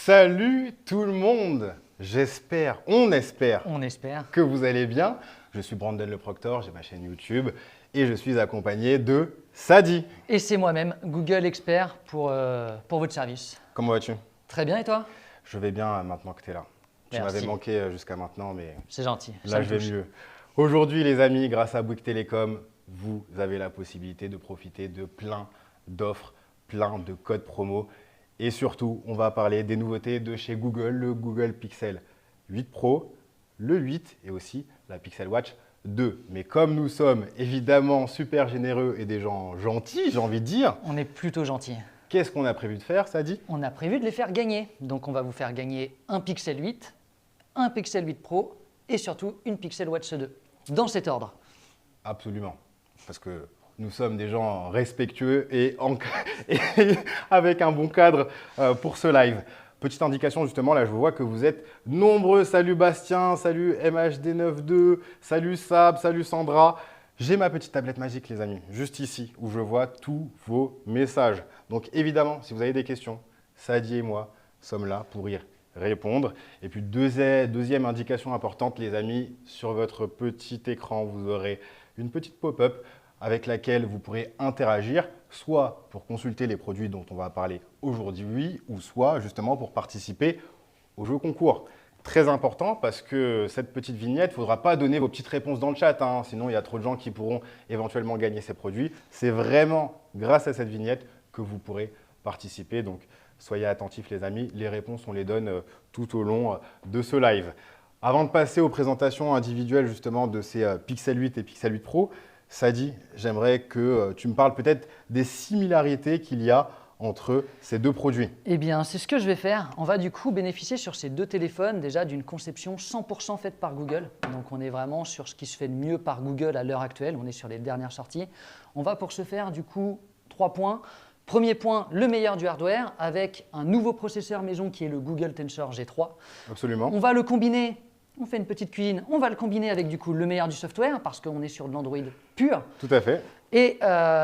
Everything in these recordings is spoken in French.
Salut tout le monde. On espère que vous allez bien. Je suis Brandon Le Proctor, j'ai ma chaîne YouTube et je suis accompagné de Sadi. Et c'est moi-même, Google Expert pour votre service. Comment vas-tu? Très bien, et toi? Je vais bien maintenant que tu es là. Tu Merci. m'avais manqué jusqu'à maintenant, mais C'est gentil. là je vais mieux. Aujourd'hui les amis, grâce à Bouygues Télécom, vous avez la possibilité de profiter de plein d'offres, plein de codes promo. Et surtout, on va parler des nouveautés de chez Google, le Google Pixel 8 Pro, le 8 et aussi la Pixel Watch 2. Mais comme nous sommes évidemment super généreux et des gens gentils, j'ai envie de dire, On est plutôt gentil. qu'est-ce qu'on a prévu de faire, Sadi? On a prévu de les faire gagner. Donc on va vous faire gagner un Pixel 8, un Pixel 8 Pro et surtout une Pixel Watch 2. Dans cet ordre. Absolument. Parce que nous sommes des gens respectueux et avec un bon cadre pour ce live. Petite indication justement, là je vois que vous êtes nombreux. Salut Bastien, salut MHD92, salut Sab, salut Sandra. J'ai ma petite tablette magique les amis, juste ici où je vois tous vos messages. Donc évidemment, si vous avez des questions, Sadi et moi sommes là pour y répondre. Et puis deuxième indication importante les amis, sur votre petit écran, vous aurez une petite pop-up avec laquelle vous pourrez interagir, soit pour consulter les produits dont on va parler aujourd'hui, ou soit justement pour participer au jeu concours. Très important parce que cette petite vignette, il ne faudra pas donner vos petites réponses dans le chat, hein, sinon il y a trop de gens qui pourront éventuellement gagner ces produits. C'est vraiment grâce à cette vignette que vous pourrez participer. Donc soyez attentifs les amis, les réponses on les donne tout au long de ce live. Avant de passer aux présentations individuelles justement de ces Pixel 8 et Pixel 8 Pro, Sadi, j'aimerais que tu me parles peut-être des similarités qu'il y a entre ces deux produits. Eh bien, c'est ce que je vais faire. On va du coup bénéficier sur ces deux téléphones déjà d'une conception 100% faite par Google. Donc on est vraiment sur ce qui se fait de mieux par Google à l'heure actuelle. On est sur les dernières sorties. On va pour ce faire du coup 3 points. Premier point, le meilleur du hardware avec un nouveau processeur maison qui est le Google Tensor G3. Absolument. On va le combiner. On fait une petite cuisine, on va le combiner avec du coup le meilleur du software parce qu'on est sur de l'Android pur. Tout à fait. Et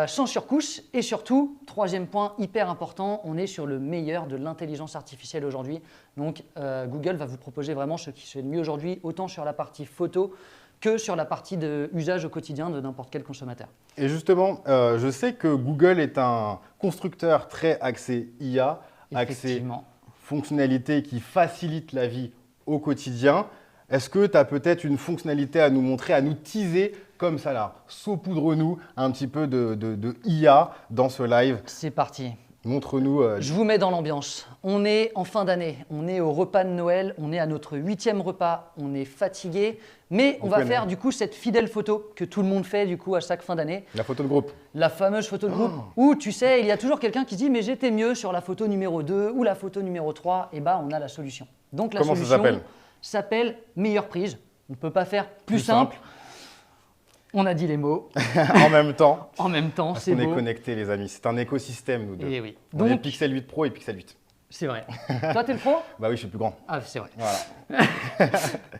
sans surcouche. Et surtout, troisième point hyper important, on est sur le meilleur de l'intelligence artificielle aujourd'hui. Donc Google va vous proposer vraiment ce qui se fait de mieux aujourd'hui, autant sur la partie photo que sur la partie de usage au quotidien de n'importe quel consommateur. Et justement, je sais que Google est un constructeur très axé IA, axé fonctionnalité qui facilite la vie au quotidien. Est-ce que tu as peut-être une fonctionnalité à nous montrer, à nous teaser comme ça là? Saupoudre-nous un petit peu de IA dans ce live. C'est parti. Montre-nous. Je vous mets dans l'ambiance. On est en fin d'année, on est au repas de Noël, on est à notre 8e repas, on est fatigué, mais on va faire du coup cette fidèle photo que tout le monde fait du coup à chaque fin d'année. La photo de groupe. La fameuse photo de groupe où tu sais, il y a toujours quelqu'un qui dit mais j'étais mieux sur la photo numéro 2 ou la photo numéro 3, et bah on a la solution. Donc la solution s'appelle meilleure prise. On ne peut pas faire plus simple. On a dit les mots. En même temps. En même temps, c'est beau. On est connectés les amis, c'est un écosystème nous deux. Et oui. Donc, on est Pixel 8 Pro et Pixel 8. C'est vrai. Toi, t'es le Pro? Bah oui, je suis plus grand. Ah, c'est vrai. Voilà.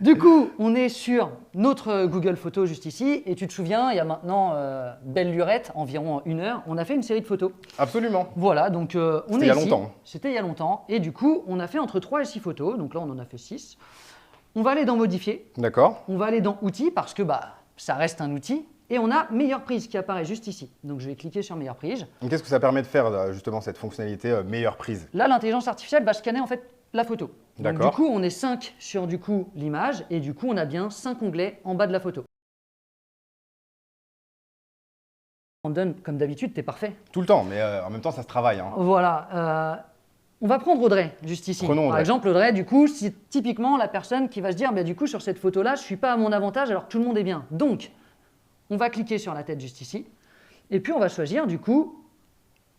Du coup, on est sur notre Google Photos juste ici. Et tu te souviens, il y a maintenant belle lurette, environ 1 heure, on a fait une série de photos. Absolument. Voilà, donc on est ici. C'était il y a longtemps. C'était il y a longtemps. Et du coup, on a fait entre 3 et 6 photos. Donc là, on en a fait 6. On va aller dans Modifier. D'accord. On va aller dans Outils parce que ça reste un outil. Et on a Meilleure prise qui apparaît juste ici. Donc je vais cliquer sur Meilleure prise. Qu'est-ce que ça permet de faire justement cette fonctionnalité Meilleure prise? Là, l'intelligence artificielle va scanner en fait la photo. D'accord. Donc, du coup, on est 5 sur du coup l'image et du coup, on a bien 5 onglets en bas de la photo. Brandon, comme d'habitude, t'es parfait. Tout le temps, mais en même temps, ça se travaille. Hein. Voilà. On va prendre Audrey, juste ici. Prenons Audrey. Par exemple, Audrey, du coup, c'est typiquement la personne qui va se dire, du coup, sur cette photo-là, je ne suis pas à mon avantage alors que tout le monde est bien. Donc, on va cliquer sur la tête juste ici. Et puis, on va choisir, du coup,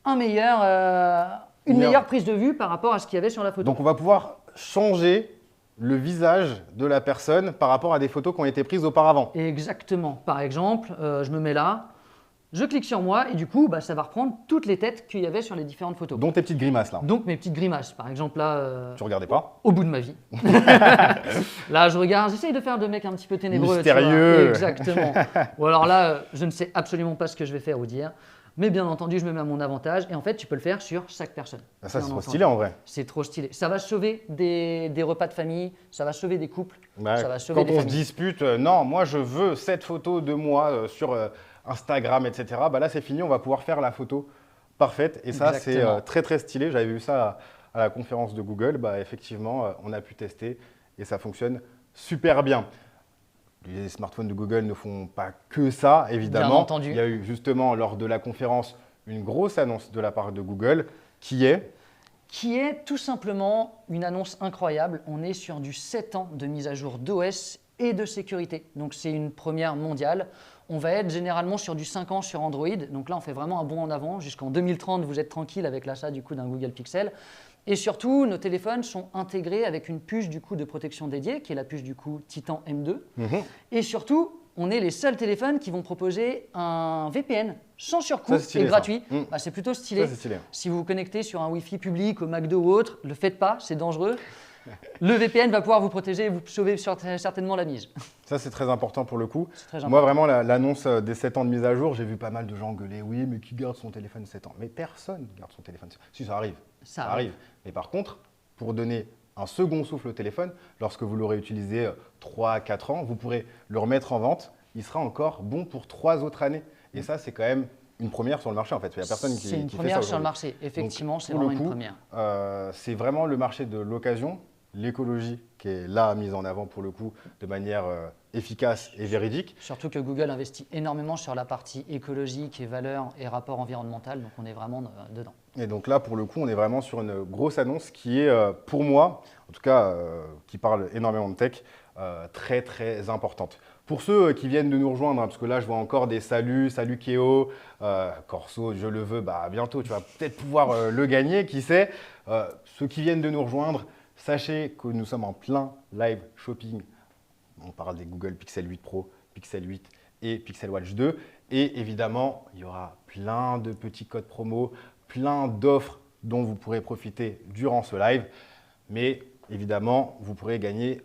une meilleure prise de vue par rapport à ce qu'il y avait sur la photo. Donc, on va pouvoir changer le visage de la personne par rapport à des photos qui ont été prises auparavant. Exactement. Par exemple, je me mets là. Je clique sur moi et du coup, ça va reprendre toutes les têtes qu'il y avait sur les différentes photos. Dont tes petites grimaces là. Donc mes petites grimaces. Par exemple là… Tu regardais pas? Au bout de ma vie. Là, je regarde, j'essaye de faire de mec un petit peu ténébreux. Mystérieux. Exactement. Ou alors là, je ne sais absolument pas ce que je vais faire ou dire. Mais bien entendu, je me mets à mon avantage et en fait, tu peux le faire sur chaque personne. Ah, ça, bien c'est trop entendu. stylé en vrai. C'est trop stylé. Ça va sauver des repas de famille, ça va sauver des couples, Ouais, ça va sauver quand des on se familles. dispute, non, moi je veux cette photo de moi sur Instagram, etc. Bah là, c'est fini, on va pouvoir faire la photo parfaite. Et ça, c'est Exactement. très très stylé. J'avais vu ça à la conférence de Google. Bah, effectivement, on a pu tester et ça fonctionne super bien. Les smartphones de Google ne font pas que ça, évidemment. Bien entendu. Il y a eu justement lors de la conférence une grosse annonce de la part de Google qui est Qui est tout simplement une annonce incroyable. On est sur du 7 ans de mise à jour d'OS et de sécurité. Donc c'est une première mondiale. On va être généralement sur du 5 ans sur Android. Donc là, on fait vraiment un bond en avant. Jusqu'en 2030, vous êtes tranquille avec l'achat du coup d'un Google Pixel. Et surtout, nos téléphones sont intégrés avec une puce du coup de protection dédiée, qui est la puce du coup Titan M2. Et surtout, on est les seuls téléphones qui vont proposer un VPN sans surcoût Ça, c'est stylé, et gratuit. ça. Bah, c'est plutôt stylé. ça, c'est stylé. Si vous vous connectez sur un Wi-Fi public, au McDo ou autre, ne le faites pas, c'est dangereux. Le VPN va pouvoir vous protéger et vous sauver certainement la mise. Ça, c'est très important pour le coup. C'est très Moi, important. vraiment, l'annonce des 7 ans de mise à jour, j'ai vu pas mal de gens gueuler. Oui, mais qui garde son téléphone 7 ans? Mais personne ne garde son téléphone. Si, ça arrive. Ça arrive. Mais par contre, pour donner un second souffle au téléphone, lorsque vous l'aurez utilisé 3 à 4 ans, vous pourrez le remettre en vente. Il sera encore bon pour 3 autres années. Et ça, c'est quand même une première sur le marché en fait. Il n'y a personne qui C'est une fait ça première sur le aujourd'hui. marché. Effectivement, Donc, c'est pour le vraiment une coup, première. c'est vraiment le marché de l'occasion, l'écologie qui est là mise en avant pour le coup de manière efficace et véridique. Surtout que Google investit énormément sur la partie écologique et valeurs et rapport environnemental. Donc on est vraiment dedans. Et donc là, pour le coup, on est vraiment sur une grosse annonce qui est, pour moi, en tout cas, qui parle énormément de tech, très très importante. Pour ceux qui viennent de nous rejoindre, hein, parce que là, je vois encore des salut Kéo, Corso, je le veux, bah bientôt, tu vas peut-être pouvoir le gagner, qui sait. Ceux qui viennent de nous rejoindre, sachez que nous sommes en plein live shopping. On parle des Google Pixel 8 Pro, Pixel 8 et Pixel Watch 2. Et évidemment, il y aura plein de petits codes promo, plein d'offres dont vous pourrez profiter durant ce live. Mais évidemment, vous pourrez gagner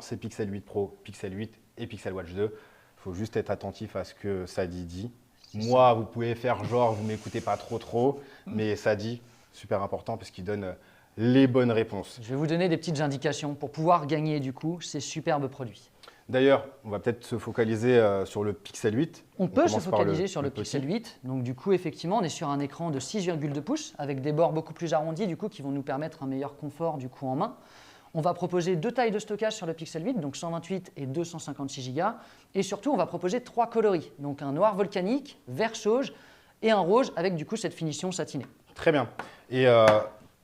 ces Pixel 8 Pro, Pixel 8 et Pixel Watch 2. Il faut juste être attentif à ce que Sadi dit. Moi, vous pouvez faire genre, vous ne m'écoutez pas trop, mais Sadi, super important parce qu'il donne les bonnes réponses. Je vais vous donner des petites indications pour pouvoir gagner du coup ces superbes produits. D'ailleurs, on va peut-être se focaliser sur le Pixel 8. On peut se commence par focaliser sur le petit. Pixel 8. Donc du coup, effectivement, on est sur un écran de 6,2 pouces avec des bords beaucoup plus arrondis du coup qui vont nous permettre un meilleur confort du coup en main. On va proposer 2 tailles de stockage sur le Pixel 8, donc 128 et 256 Go. Et surtout, on va proposer 3 coloris, donc un noir volcanique, vert sauge et un rouge avec du coup cette finition satinée. Très bien. Et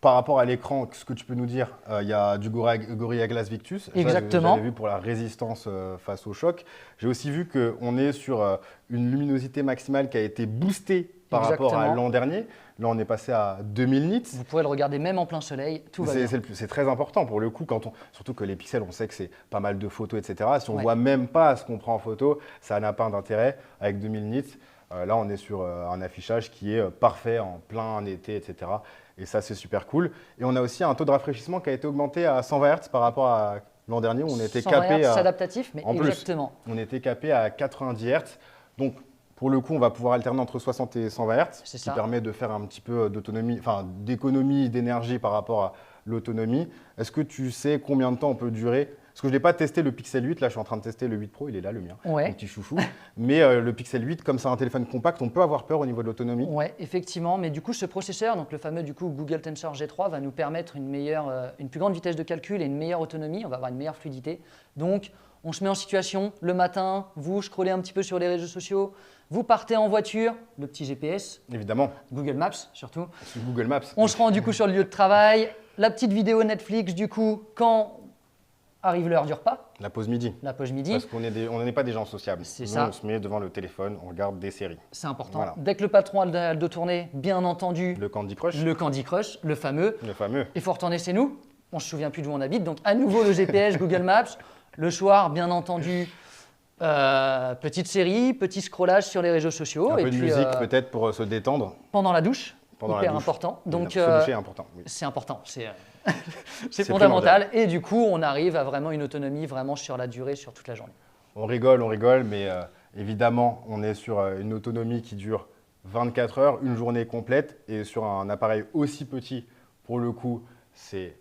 par rapport à l'écran, ce que tu peux nous dire, il y a du Gorilla Glass Victus. Ça, Exactement. j'avais vu pour la résistance face au choc. J'ai aussi vu qu'on est sur une luminosité maximale qui a été boostée par rapport à l'an dernier. Là, on est passé à 2000 nits. Vous pourrez le regarder même en plein soleil, tout va bien. C'est très important pour le coup, surtout que les pixels, on sait que c'est pas mal de photos, etc. Si on ne Ouais. voit même pas ce qu'on prend en photo, ça n'a pas d'intérêt. Avec 2000 nits, là, on est sur un affichage qui est parfait en plein été, etc. Et ça, c'est super cool. Et on a aussi un taux de rafraîchissement qui a été augmenté à 120 Hz par rapport à l'an dernier où on était 120 capé Hz, à… c'est adaptatif, mais En plus. exactement. On était capé à 90 Hz. Donc, pour le coup, on va pouvoir alterner entre 60 et 120 Hz, C'est ce qui ça. permet de faire un petit peu d'autonomie, enfin d'économie d'énergie par rapport à l'autonomie. Est-ce que tu sais combien de temps on peut durer? Parce que je n'ai pas testé le Pixel 8, là je suis en train de tester le 8 Pro, il est là le mien, Ouais. mon petit chouchou. Mais le Pixel 8, comme c'est un téléphone compact, on peut avoir peur au niveau de l'autonomie. Ouais, effectivement, mais du coup ce processeur, donc le fameux du coup Google Tensor G3, va nous permettre une plus grande vitesse de calcul et une meilleure autonomie. On va avoir une meilleure fluidité. Donc on se met en situation le matin, vous scrollez un petit peu sur les réseaux sociaux, vous partez en voiture, le petit GPS, Évidemment, Google Maps surtout. sur Google Maps. On se rend du coup sur le lieu de travail, la petite vidéo Netflix du coup quand arrive l'heure du repas, La pause midi. la pause midi. Parce qu'on n'est pas des gens sociables. C'est Nous, ça. on se met devant le téléphone, on regarde des séries. C'est important. Voilà. Dès que le patron a le dos tourné, bien entendu, Le Candy Crush, le Candy Crush, le fameux. le fameux. Il faut retourner chez nous. On ne se souvient plus d'où on habite. Donc, à nouveau, le GPS, Google Maps. Le soir, bien entendu, petite série, petit scrollage sur les réseaux sociaux. Un et peu de puis, musique peut-être pour se détendre. pendant la douche, Pendant la hyper douche. important. Donc, Se doucher est important. Oui. c'est important. C'est C'est fondamental. Et du coup, on arrive à vraiment une autonomie vraiment sur la durée, sur toute la journée. On rigole, mais évidemment, on est sur une autonomie qui dure 24 heures, une journée complète. Et sur un appareil aussi petit, pour le coup, c'est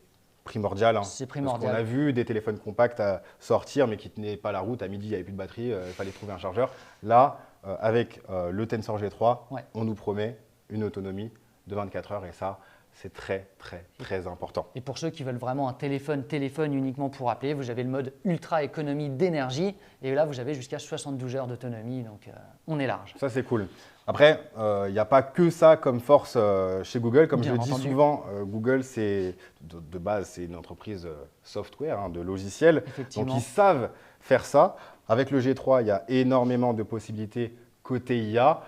primordial. Hein. C'est Parce primordial. qu'on a vu des téléphones compacts à sortir, mais qui ne tenaient pas la route. À midi, il n'y avait plus de batterie, il fallait trouver un chargeur. Là, avec le Tensor G3, Ouais. on nous promet une autonomie de 24 heures. Et ça, c'est très, très, très important. Et pour ceux qui veulent vraiment un téléphone uniquement pour appeler, vous avez le mode ultra économie d'énergie. Et là, vous avez jusqu'à 72 heures d'autonomie. Donc, on est large. Ça, c'est cool. Après, il n'y a pas que ça comme force chez Google. Comme je Bien le dis entendu. souvent, Google, c'est de base, c'est une entreprise software, hein, de logiciels. Effectivement. Donc, ils savent faire ça. Avec le G3, il y a énormément de possibilités côté IA.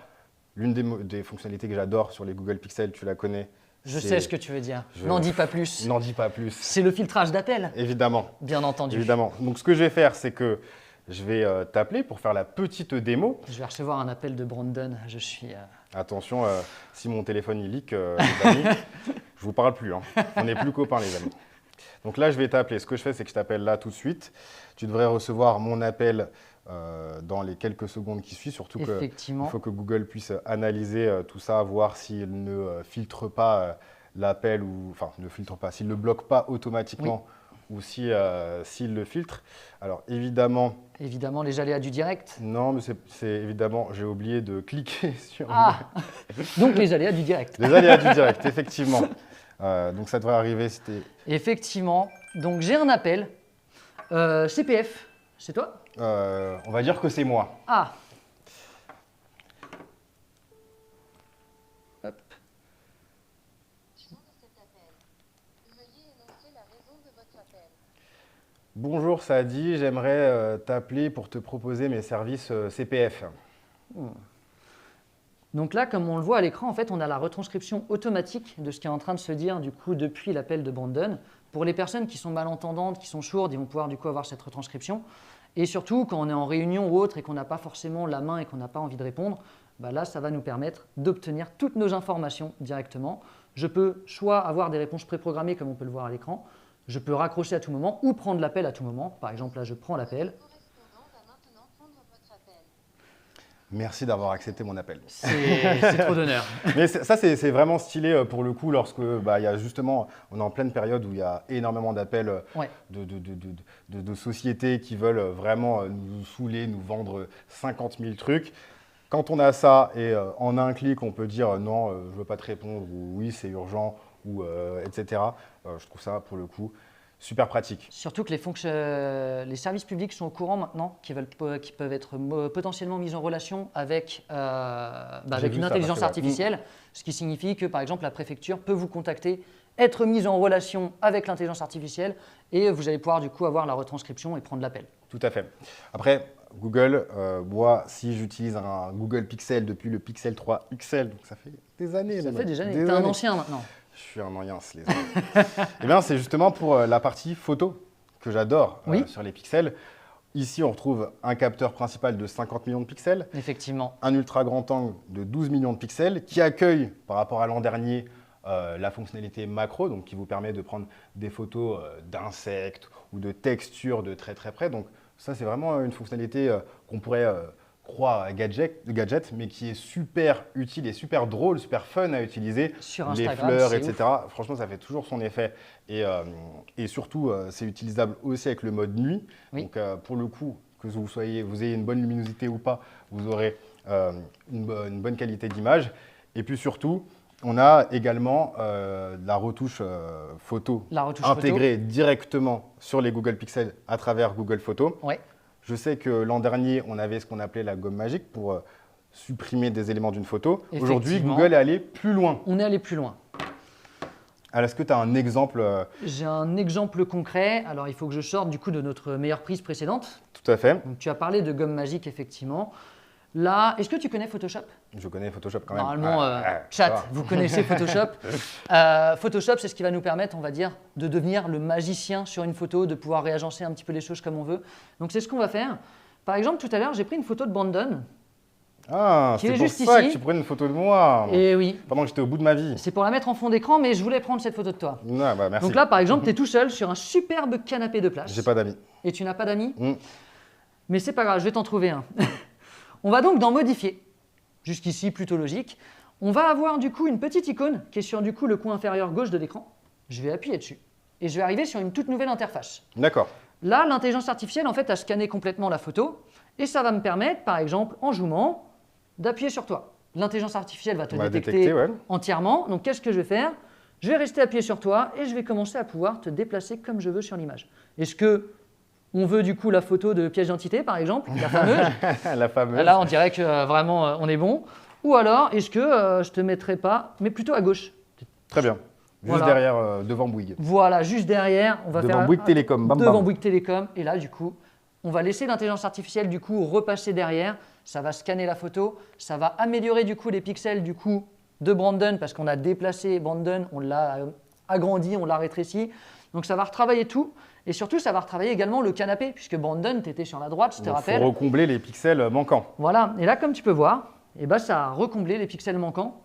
L'une des fonctionnalités que j'adore sur les Google Pixel, tu la connais. Je c'est- sais ce que tu veux dire. Je- N'en dis pas plus. N'en dis pas plus. C'est le filtrage d'appel, Évidemment. bien entendu. Évidemment. Donc, ce que je vais faire, c'est que je vais t'appeler pour faire la petite démo. Je vais recevoir un appel de Brandon. Je suis. Attention, si mon téléphone il leak, les amis, je vous parle plus. Hein. On n'est plus copains, les amis. Donc là, je vais t'appeler. Ce que je fais, c'est que je t'appelle là tout de suite. Tu devrais recevoir mon appel dans les quelques secondes qui suivent. Surtout qu'il Effectivement. faut que Google puisse analyser tout ça, voir s'il ne filtre pas l'appel ou enfin ne filtre pas, s'il ne le bloque pas automatiquement ou s'il le filtre. Alors évidemment. Évidemment, les aléas du direct. Non, mais c'est évidemment, j'ai oublié de cliquer sur Ah Donc, les aléas du direct. les aléas du direct, effectivement. Donc ça devrait arriver, c'était. Effectivement. Donc, j'ai un appel. CPF, c'est toi? On va dire que c'est moi. Ah Hop. de cet appel. Veuillez énoncer la raison de votre appel. Bonjour Saadi, j'aimerais t'appeler pour te proposer mes services CPF. Donc là, comme on le voit à l'écran, en fait, on a la retranscription automatique de ce qui est en train de se dire du coup depuis l'appel de Brandon. Pour les personnes qui sont malentendantes, qui sont sourdes, ils vont pouvoir du coup avoir cette retranscription. Et surtout, quand on est en réunion ou autre et qu'on n'a pas forcément la main et qu'on n'a pas envie de répondre, bah là, ça va nous permettre d'obtenir toutes nos informations directement. Je peux soit avoir des réponses préprogrammées comme on peut le voir à l'écran, je peux raccrocher à tout moment ou prendre l'appel à tout moment. Par exemple, là, je prends l'appel. Le correspondant va maintenant prendre votre appel. Merci d'avoir accepté mon appel. C'est trop d'honneur. Mais ça, c'est vraiment stylé pour le coup lorsque il y a justement, on est en pleine période où il y a énormément d'appels Ouais. de sociétés qui veulent vraiment nous saouler, nous vendre 50 000 trucs. Quand on a ça et en un clic, on peut dire non, je ne veux pas te répondre ou oui, c'est urgent ou etc. Je trouve ça pour le coup super pratique. Surtout que les services publics sont au courant maintenant, qui peuvent être potentiellement mis en relation avec, avec vu une ça intelligence passer, ouais. artificielle, ce qui signifie que par exemple la préfecture peut vous contacter, être mise en relation avec l'intelligence artificielle et vous allez pouvoir du coup avoir la retranscription et prendre l'appel. Tout à fait. Après, Google, moi, si j'utilise un Google Pixel depuis le Pixel 3 XL, donc ça fait des années. Ça les fait mecs, déjà, des t'es un années. ancien maintenant. Je suis un anciens, les amis. Eh bien, c'est justement pour la partie photo que j'adore Oui. sur les pixels. Ici, on retrouve un capteur principal de 50 millions de pixels, Effectivement. un ultra grand angle de 12 millions de pixels qui accueille, par rapport à l'an dernier, la fonctionnalité macro, donc qui vous permet de prendre des photos d'insectes ou de textures de très très près. Donc ça, c'est vraiment une fonctionnalité qu'on pourrait croire gadget, mais qui est super utile et super drôle, super fun à utiliser. Sur Les Instagram, fleurs, c'est etc. Franchement, ça fait toujours son effet. Et surtout, c'est utilisable aussi avec le mode nuit. Oui. Donc, pour le coup, que vous ayez une bonne luminosité ou pas, vous aurez une bonne qualité d'image. Et puis surtout, on a également la retouche photo La retouche intégrée directement sur les Google Pixel à travers Google Photos. Ouais. Je sais que l'an dernier, on avait ce qu'on appelait la gomme magique pour supprimer des éléments d'une photo. Aujourd'hui, Effectivement. Google est allé plus loin. On est allé plus loin. Alors, est-ce que tu as un exemple J'ai un exemple concret. Alors, il faut que je sorte du coup de notre meilleure prise précédente. Tout à fait. Donc, tu as parlé de gomme magique, effectivement. Là, est-ce que tu connais Photoshop? Je connais Photoshop quand même. Normalement, ça chat, va. vous connaissez Photoshop. Photoshop, c'est ce qui va nous permettre, on va dire, de devenir le magicien sur une photo, de pouvoir réagencer un petit peu les choses comme on veut. Donc, c'est ce qu'on va faire. Par exemple, tout à l'heure, j'ai pris une photo de Brandon. Ah, Qui c'est est pour juste ça ici. que tu prenais une photo de moi Et oui, pendant que j'étais au bout de ma vie. c'est pour la mettre en fond d'écran, mais je voulais prendre cette photo de toi. Ah, bah, merci. Donc là, par exemple, tu es tout seul sur un superbe canapé de place. J'ai pas d'amis. Et tu n'as pas d'amis. Mm. Mais c'est pas grave, je vais t'en trouver un. On va donc dans Modifier. Jusqu'ici, plutôt logique. On va avoir du coup une petite icône qui est sur du coup le coin inférieur gauche de l'écran. Je vais appuyer dessus et je vais arriver sur une toute nouvelle interface. D'accord. Là, l'intelligence artificielle en fait a scanné complètement la photo et ça va me permettre, par exemple, en zoomant, d'appuyer sur toi. L'intelligence artificielle va te On va détecter détecter, ouais. entièrement. Donc, qu'est-ce que je vais faire? Je vais rester appuyé sur toi et je vais commencer à pouvoir te déplacer comme je veux sur l'image. Est-ce que on veut du coup la photo de pièce d'identité, par exemple, la fameuse? La fameuse. Là, on dirait que vraiment on est bon. Ou alors, est-ce que je te mettrais pas, mais plutôt à gauche? Très bien. Juste Voilà. derrière, devant Bouygues. Voilà, juste derrière, on va Devant faire Bouygues Télécom, bam, devant bam. Bouygues Télécom. Et là, du coup, on va laisser l'intelligence artificielle du coup repasser derrière. Ça va scanner la photo, ça va améliorer du coup les pixels du coup de Brandon parce qu'on a déplacé Brandon, on l'a agrandi, on l'a rétréci. Donc ça va retravailler tout. Et surtout, ça va retravailler également le canapé, puisque Brandon, tu étais sur la droite, je te Il rappelle. faut recombler les pixels manquants. Voilà, et là, comme tu peux voir, eh ben, ça a recomblé les pixels manquants.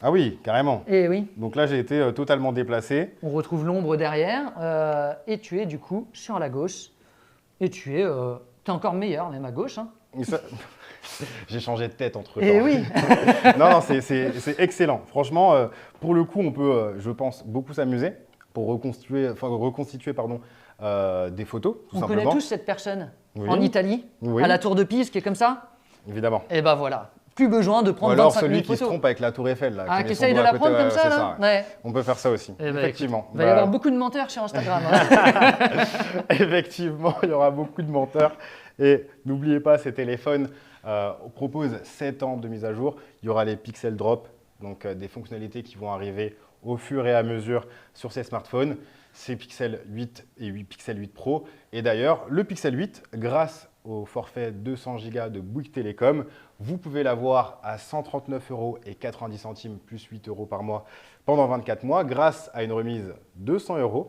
Ah oui, carrément. Et oui, Donc là, j'ai été totalement déplacé. on retrouve l'ombre derrière, et tu es du coup sur la gauche. Et tu es encore meilleur, même à gauche. Hein. Et ça- J'ai changé de tête entre temps. Et oui, Non, non, c'est excellent. Franchement, pour le coup, on peut, je pense, beaucoup s'amuser pour reconstituer pardon, des photos, tout on simplement. connaît tous cette personne Oui. en Italie, Oui. à la tour de Pise, qui est comme ça. Évidemment. Et ben voilà, plus besoin de Ou prendre alors 25 celui minutes qui se photo. trompe avec la tour Eiffel. Là, Ah, met qui son essaye de doigt à la côté, prendre comme ouais, ça, c'est là ouais. ouais. On peut faire ça aussi. Eh ben, Effectivement. Il va y Bah, avoir beaucoup de menteurs sur Instagram. Hein. Effectivement, il y aura beaucoup de menteurs. Et n'oubliez pas, ces téléphones proposent 7 ans de mise à jour. Il y aura les Pixel Drop, donc des fonctionnalités qui vont arriver au fur et à mesure sur ces smartphones. C'est Pixel 8 et 8 Pixel 8 Pro. Et d'ailleurs, le Pixel 8, grâce au forfait 200 Go de Bouygues Télécom, vous pouvez l'avoir à 139,90 € plus 8 € par mois pendant 24 mois grâce à une remise de 100 €.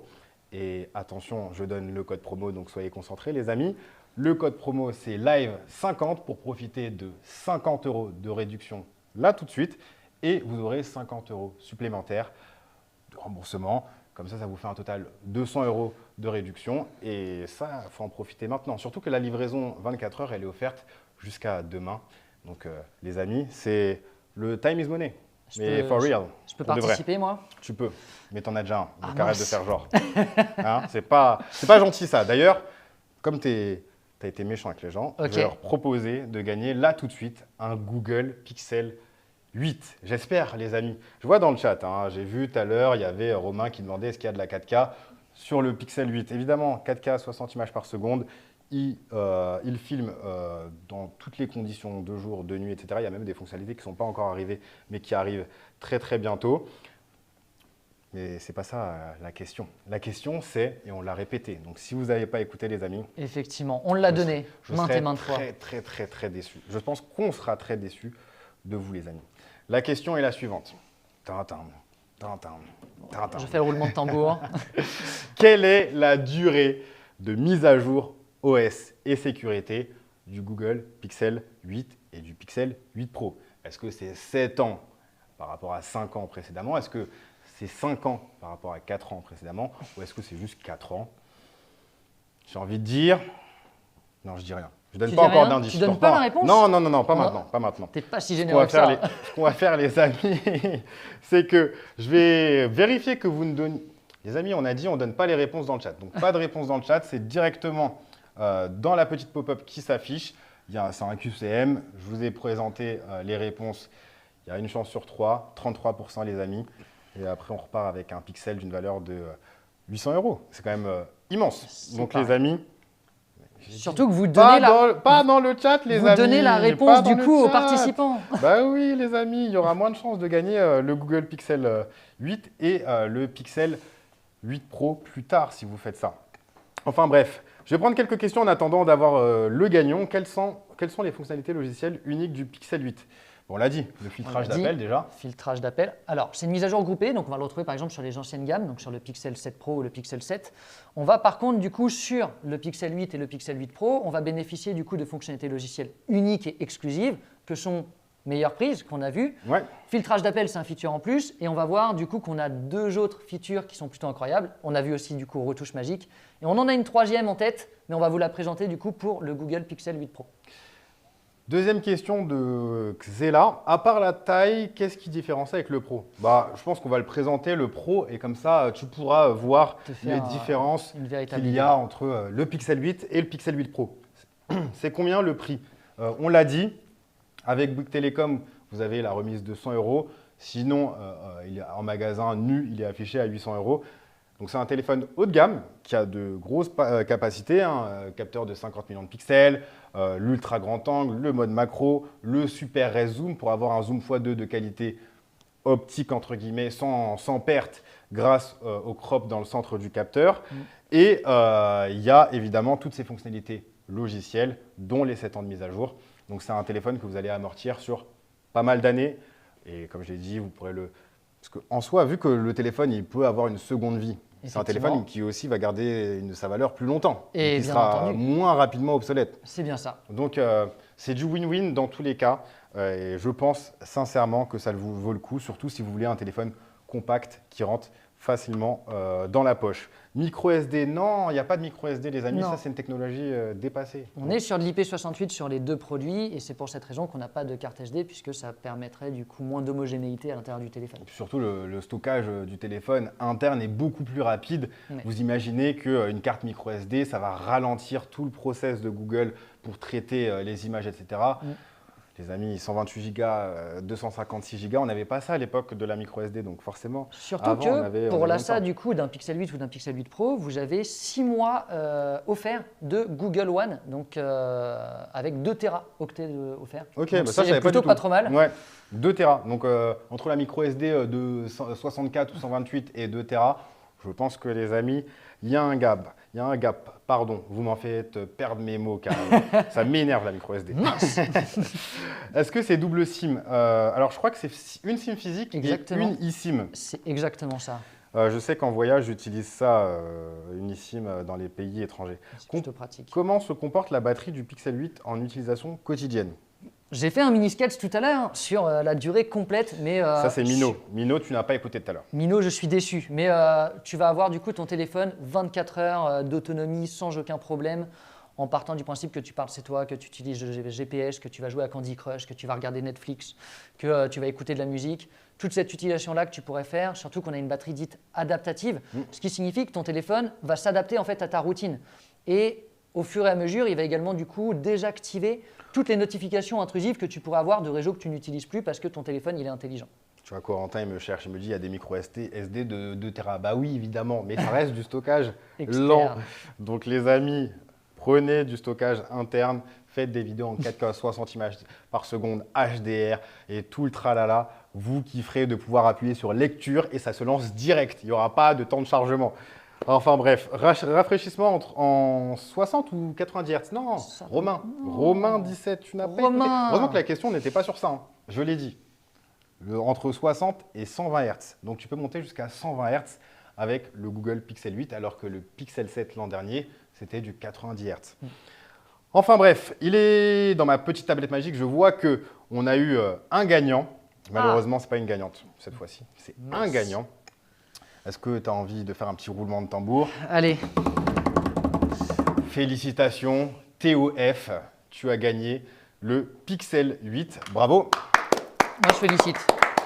Et attention, je donne le code promo, donc soyez concentrés les amis. Le code promo, c'est LIVE50 pour profiter de 50 € de réduction là tout de suite. Et vous aurez 50 € supplémentaires de remboursement. Comme ça vous fait un total de 200 € de réduction. Et ça, il faut en profiter maintenant. Surtout que la livraison 24 heures, elle est offerte jusqu'à demain. Donc les amis, c'est le time is money. Mais for real. Je peux pour de vrai. participer, moi? Tu peux, mais t'en as déjà un. Donc Ah, arrête de mince. faire genre. Hein, c'est pas gentil ça. D'ailleurs, comme tu as été méchant avec les gens, Ok. je vais leur proposer de gagner là tout de suite un Google Pixel 8. J'espère, les amis. Je vois dans le chat, hein, j'ai vu tout à l'heure, il y avait Romain qui demandait est-ce qu'il y a de la 4K sur le Pixel 8. Évidemment, 4K, 60 images par seconde. Il filme dans toutes les conditions de jour, de nuit, etc. Il y a même des fonctionnalités qui ne sont pas encore arrivées, mais qui arrivent très très bientôt. Mais ce n'est pas ça la question. La question, c'est, et on l'a répété, donc si vous n'avez pas écouté les amis, Effectivement, on l'a donné je maintes serais et maintes fois. très déçu. Je pense qu'on sera très déçu de vous les amis. La question est la suivante. Tintin, tintin, tintin. Je fais le roulement de tambour. Quelle est la durée de mise à jour OS et sécurité du Google Pixel 8 et du Pixel 8 Pro? Est-ce que c'est 7 ans par rapport à 5 ans précédemment? Est-ce que c'est 5 ans par rapport à 4 ans précédemment? Ou est-ce que c'est juste 4 ans? J'ai envie de dire… Non, je dis rien. Je donne Tu pas dis encore rien? d'indice. Tu je donnes dors pas la réponse? Non, pas Non. maintenant, pas maintenant. T'es pas si Ce qu'on généreux va que faire, ça. ce qu'on va faire, les amis, c'est que je vais vérifier que vous ne donnez… Les amis, on a dit on ne donne pas les réponses dans le chat. Donc, pas de réponse dans le chat, c'est directement dans la petite pop-up qui s'affiche. C'est un QCM. Je vous ai présenté les réponses. Il y a une chance sur 3, 33% les amis. Et après, on repart avec un pixel d'une valeur de 800 €. C'est quand même immense. C'est Donc, pareil. les amis… Surtout que vous donnez Pas dans le chat, les vous amis. donnez la pas réponse dans du le coup aux chat. participants. Bah oui, les amis, il y aura moins de chances de gagner le Google Pixel 8 et le Pixel 8 Pro plus tard si vous faites ça. Enfin bref, je vais prendre quelques questions en attendant d'avoir le gagnant. Quelles sont les fonctionnalités logicielles uniques du Pixel 8? Bon, on l'a dit, le filtrage On l'a dit. d'appel déjà. Filtrage d'appel. Alors, c'est une mise à jour groupée, donc on va le retrouver par exemple sur les anciennes gammes, donc sur le Pixel 7 Pro ou le Pixel 7. On va par contre, du coup, sur le Pixel 8 et le Pixel 8 Pro, on va bénéficier du coup de fonctionnalités logicielles uniques et exclusives, que sont meilleure prise qu'on a vu. Ouais. Filtrage d'appel, c'est un feature en plus. Et on va voir du coup qu'on a deux autres features qui sont plutôt incroyables. On a vu aussi du coup retouche magique. Et on en a une troisième en tête, mais on va vous la présenter du coup pour le Google Pixel 8 Pro. Deuxième question de Xela. À part la taille, qu'est-ce qui différencie avec le Pro? Bah, je pense qu'on va le présenter, le Pro, et comme ça, tu pourras voir Te faire les différences une véritable qu'il y idée. a entre le Pixel 8 et le Pixel 8 Pro. C'est combien le prix? On l'a dit, avec Bouygues Telecom, vous avez la remise de 100 euros. Sinon, il est en magasin nu, il est affiché à 800 euros. Donc c'est un téléphone haut de gamme qui a de grosses capacités, hein, capteur de 50 millions de pixels, l'ultra grand angle, le mode macro, le super res zoom pour avoir un zoom x2 de qualité optique entre guillemets sans perte grâce au crop dans le centre du capteur. Et il y a évidemment toutes ces fonctionnalités logicielles dont les 7 ans de mise à jour. Donc c'est un téléphone que vous allez amortir sur pas mal d'années. Et comme je l'ai dit, vous pourrez le... Parce qu'en soi, vu que le téléphone, il peut avoir une seconde vie, c'est un Effectivement. téléphone qui aussi va garder sa valeur plus longtemps. Et qui bien sera entendu. moins rapidement obsolète. C'est bien ça. Donc c'est du win-win dans tous les cas. Et je pense sincèrement que ça vous vaut le coup, surtout si vous voulez un téléphone compact qui rentre facilement dans la poche. Micro SD, non, il n'y a pas de micro SD les amis, Non. ça c'est une technologie dépassée. On est sur de l'IP68 sur les deux produits et c'est pour cette raison qu'on n'a pas de carte SD puisque ça permettrait du coup moins d'homogénéité à l'intérieur du téléphone. Et puis surtout, le stockage du téléphone interne est beaucoup plus rapide. Ouais. Vous imaginez qu'une carte micro SD, ça va ralentir tout le process de Google pour traiter les images, etc. Les amis, 128 Go, 256 Go, on n'avait pas ça à l'époque de la micro SD, donc forcément. Surtout Avant, on que avait pour l'achat longtemps. du coup d'un Pixel 8 ou d'un Pixel 8 Pro, vous avez 6 mois offerts de Google One, donc avec 2 Teraoctets offerts. Ok, Donc bah ça, je c'est savais plutôt du pas tout. trop mal. Ouais, 2 Tera. Donc entre la micro SD de 64 ou 128 et 2 Tera, je pense que les amis, il y a un gap. Il y a un gap. Pardon, vous m'en faites perdre mes mots car ça m'énerve la micro SD. Mince. Est-ce que c'est double SIM? Alors je crois que c'est une SIM physique Exactement. et une eSIM. C'est exactement ça. Je sais qu'en voyage, j'utilise ça, une eSIM dans les pays étrangers. C'est plutôt pratique. Comment se comporte la batterie du Pixel 8 en utilisation quotidienne? J'ai fait un mini sketch tout à l'heure sur la durée complète, mais Ça, c'est Mino. Mino, tu n'as pas écouté tout à l'heure. Mino, je suis déçu. Mais tu vas avoir du coup ton téléphone 24 heures d'autonomie sans aucun problème, en partant du principe que tu parles chez toi, que tu utilises le GPS, que tu vas jouer à Candy Crush, que tu vas regarder Netflix, que tu vas écouter de la musique. Toute cette utilisation-là que tu pourrais faire, surtout qu'on a une batterie dite adaptative, ce qui signifie que ton téléphone va s'adapter en fait à ta routine. Et au fur et à mesure, il va également du coup désactiver toutes les notifications intrusives que tu pourrais avoir de réseaux que tu n'utilises plus parce que ton téléphone il est intelligent. Tu vois, Corentin, il me cherche, il me dit il y a des micro SD de 2 Tera. Bah oui, évidemment, mais ça reste du stockage Externe. lent. Donc les amis, prenez du stockage interne, faites des vidéos en 4K 60 images par seconde, HDR et tout le tralala. Vous kifferez de pouvoir appuyer sur lecture et ça se lance direct. Il n'y aura pas de temps de chargement. Enfin bref, rafraîchissement en 60 ou 90 Hz. Non, Ça- Romain. non. Romain 17, tu n'as pas écouté. Romain. Heureusement que la question n'était pas sur ça. Hein. Je l'ai dit. Entre 60 et 120 Hz. Donc tu peux monter jusqu'à 120 Hz avec le Google Pixel 8, alors que le Pixel 7 l'an dernier, c'était du 90 Hz. Enfin bref, il est dans ma petite tablette magique. Je vois qu'on a eu un gagnant. Malheureusement, ce n'est pas une gagnante cette fois-ci. C'est un Mince. gagnant. Est-ce que tu as envie de faire un petit roulement de tambour? Allez, Félicitations, TOF, tu as gagné le Pixel 8. Bravo. moi je félicite.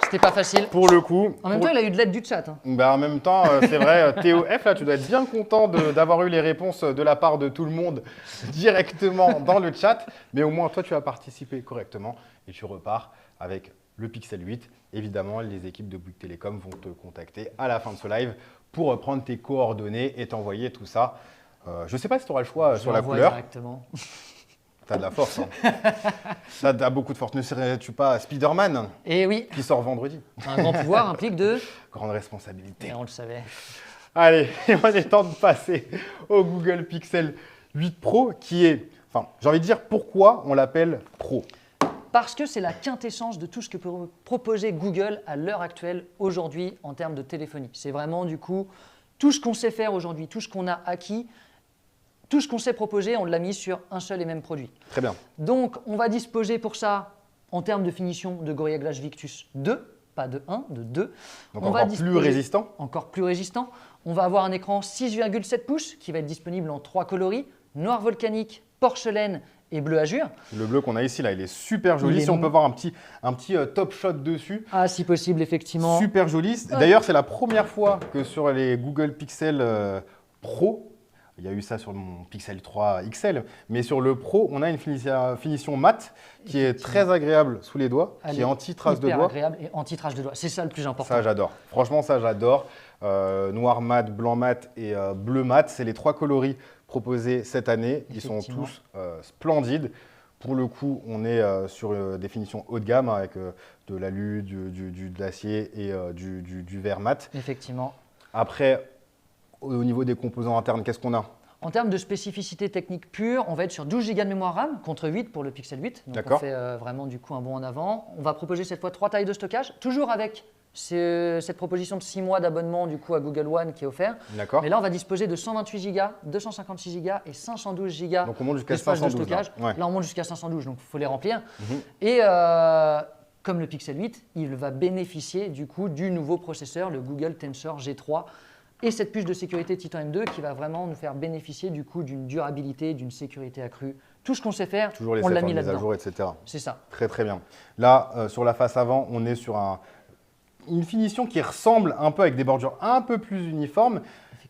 C'était pas facile. Pour le coup, En même temps, il a eu de l'aide du chat. Hein. bah, en même temps, c'est vrai, TOF, là, tu dois être bien content d'avoir eu les réponses de la part de tout le monde directement dans le chat. Mais au moins, toi, tu as participé correctement et tu repars avec le Pixel 8. Évidemment, les équipes de Bouygues Telecom vont te contacter à la fin de ce live pour reprendre tes coordonnées et t'envoyer tout ça. Je ne sais pas si tu auras le choix Je sur la l'envoie couleur. directement. Tu as de la force. Hein. Ça a beaucoup de force. Ne serais-tu pas Spider-Man Et oui, qui sort vendredi? un grand pouvoir implique de... Grande responsabilité. Et on le savait. Allez, il est temps de passer au Google Pixel 8 Pro qui est, enfin, j'ai envie de dire pourquoi on l'appelle Pro. Parce que c'est la quintessence de tout ce que peut proposer Google à l'heure actuelle, aujourd'hui, en termes de téléphonie. C'est vraiment, du coup, tout ce qu'on sait faire aujourd'hui, tout ce qu'on a acquis, tout ce qu'on sait proposer, on l'a mis sur un seul et même produit. Très bien. Donc, on va disposer pour ça, en termes de finition, de Gorilla Glass Victus 2, pas de 1, de 2. Donc On va encore plus disposer- résistant. Encore plus résistant. On va avoir un écran 6,7 pouces qui va être disponible en 3 coloris, noir volcanique, porcelaine et bleu azur. Le bleu qu'on a ici, là, il est super joli. Il est Si on peut voir un petit top shot dessus. Ah, si possible, effectivement. Super joli. D'ailleurs, c'est la première fois que sur les Google Pixel Pro, il y a eu ça sur mon Pixel 3 XL, mais sur le Pro, on a une finition mat qui est très agréable sous les doigts, qui est anti-trace de hyper doigts. agréable et anti-trace de doigts. C'est ça le plus important. Ça, j'adore. Franchement, ça, j'adore. Noir mat, blanc mat et bleu mat, c'est les 3 coloris proposés cette année. Ils sont tous splendides. Pour le coup, on est sur des finitions haut de gamme avec de l'alu, de l'acier et du verre mat. Effectivement. Après, au niveau des composants internes, qu'est-ce qu'on a? En termes de spécificité technique pure, on va être sur 12 Go de mémoire RAM contre 8 pour le Pixel 8. Donc on fait vraiment du coup un bond en avant. On va proposer cette fois 3 tailles de stockage, toujours avec cette proposition de 6 mois d'abonnement du coup à Google One qui est offert. D'accord. Mais là, on va disposer de 128 Go, 256 Go et 512 Go Donc on monte jusqu'à d'espace de 512. stockage. Là, Là, on monte jusqu'à 512, donc il faut les remplir. Mhm. Et comme le Pixel 8, il va bénéficier du coup du nouveau processeur, le Google Tensor G3. Et cette puce de sécurité Titan M2 qui va vraiment nous faire bénéficier du coup d'une durabilité, d'une sécurité accrue. Tout ce qu'on sait faire, Toujours les on l'a mis mises à là-dedans. jour, etc. C'est ça. Très très bien. Là, sur la face avant, on est sur une finition qui ressemble un peu avec des bordures un peu plus uniformes.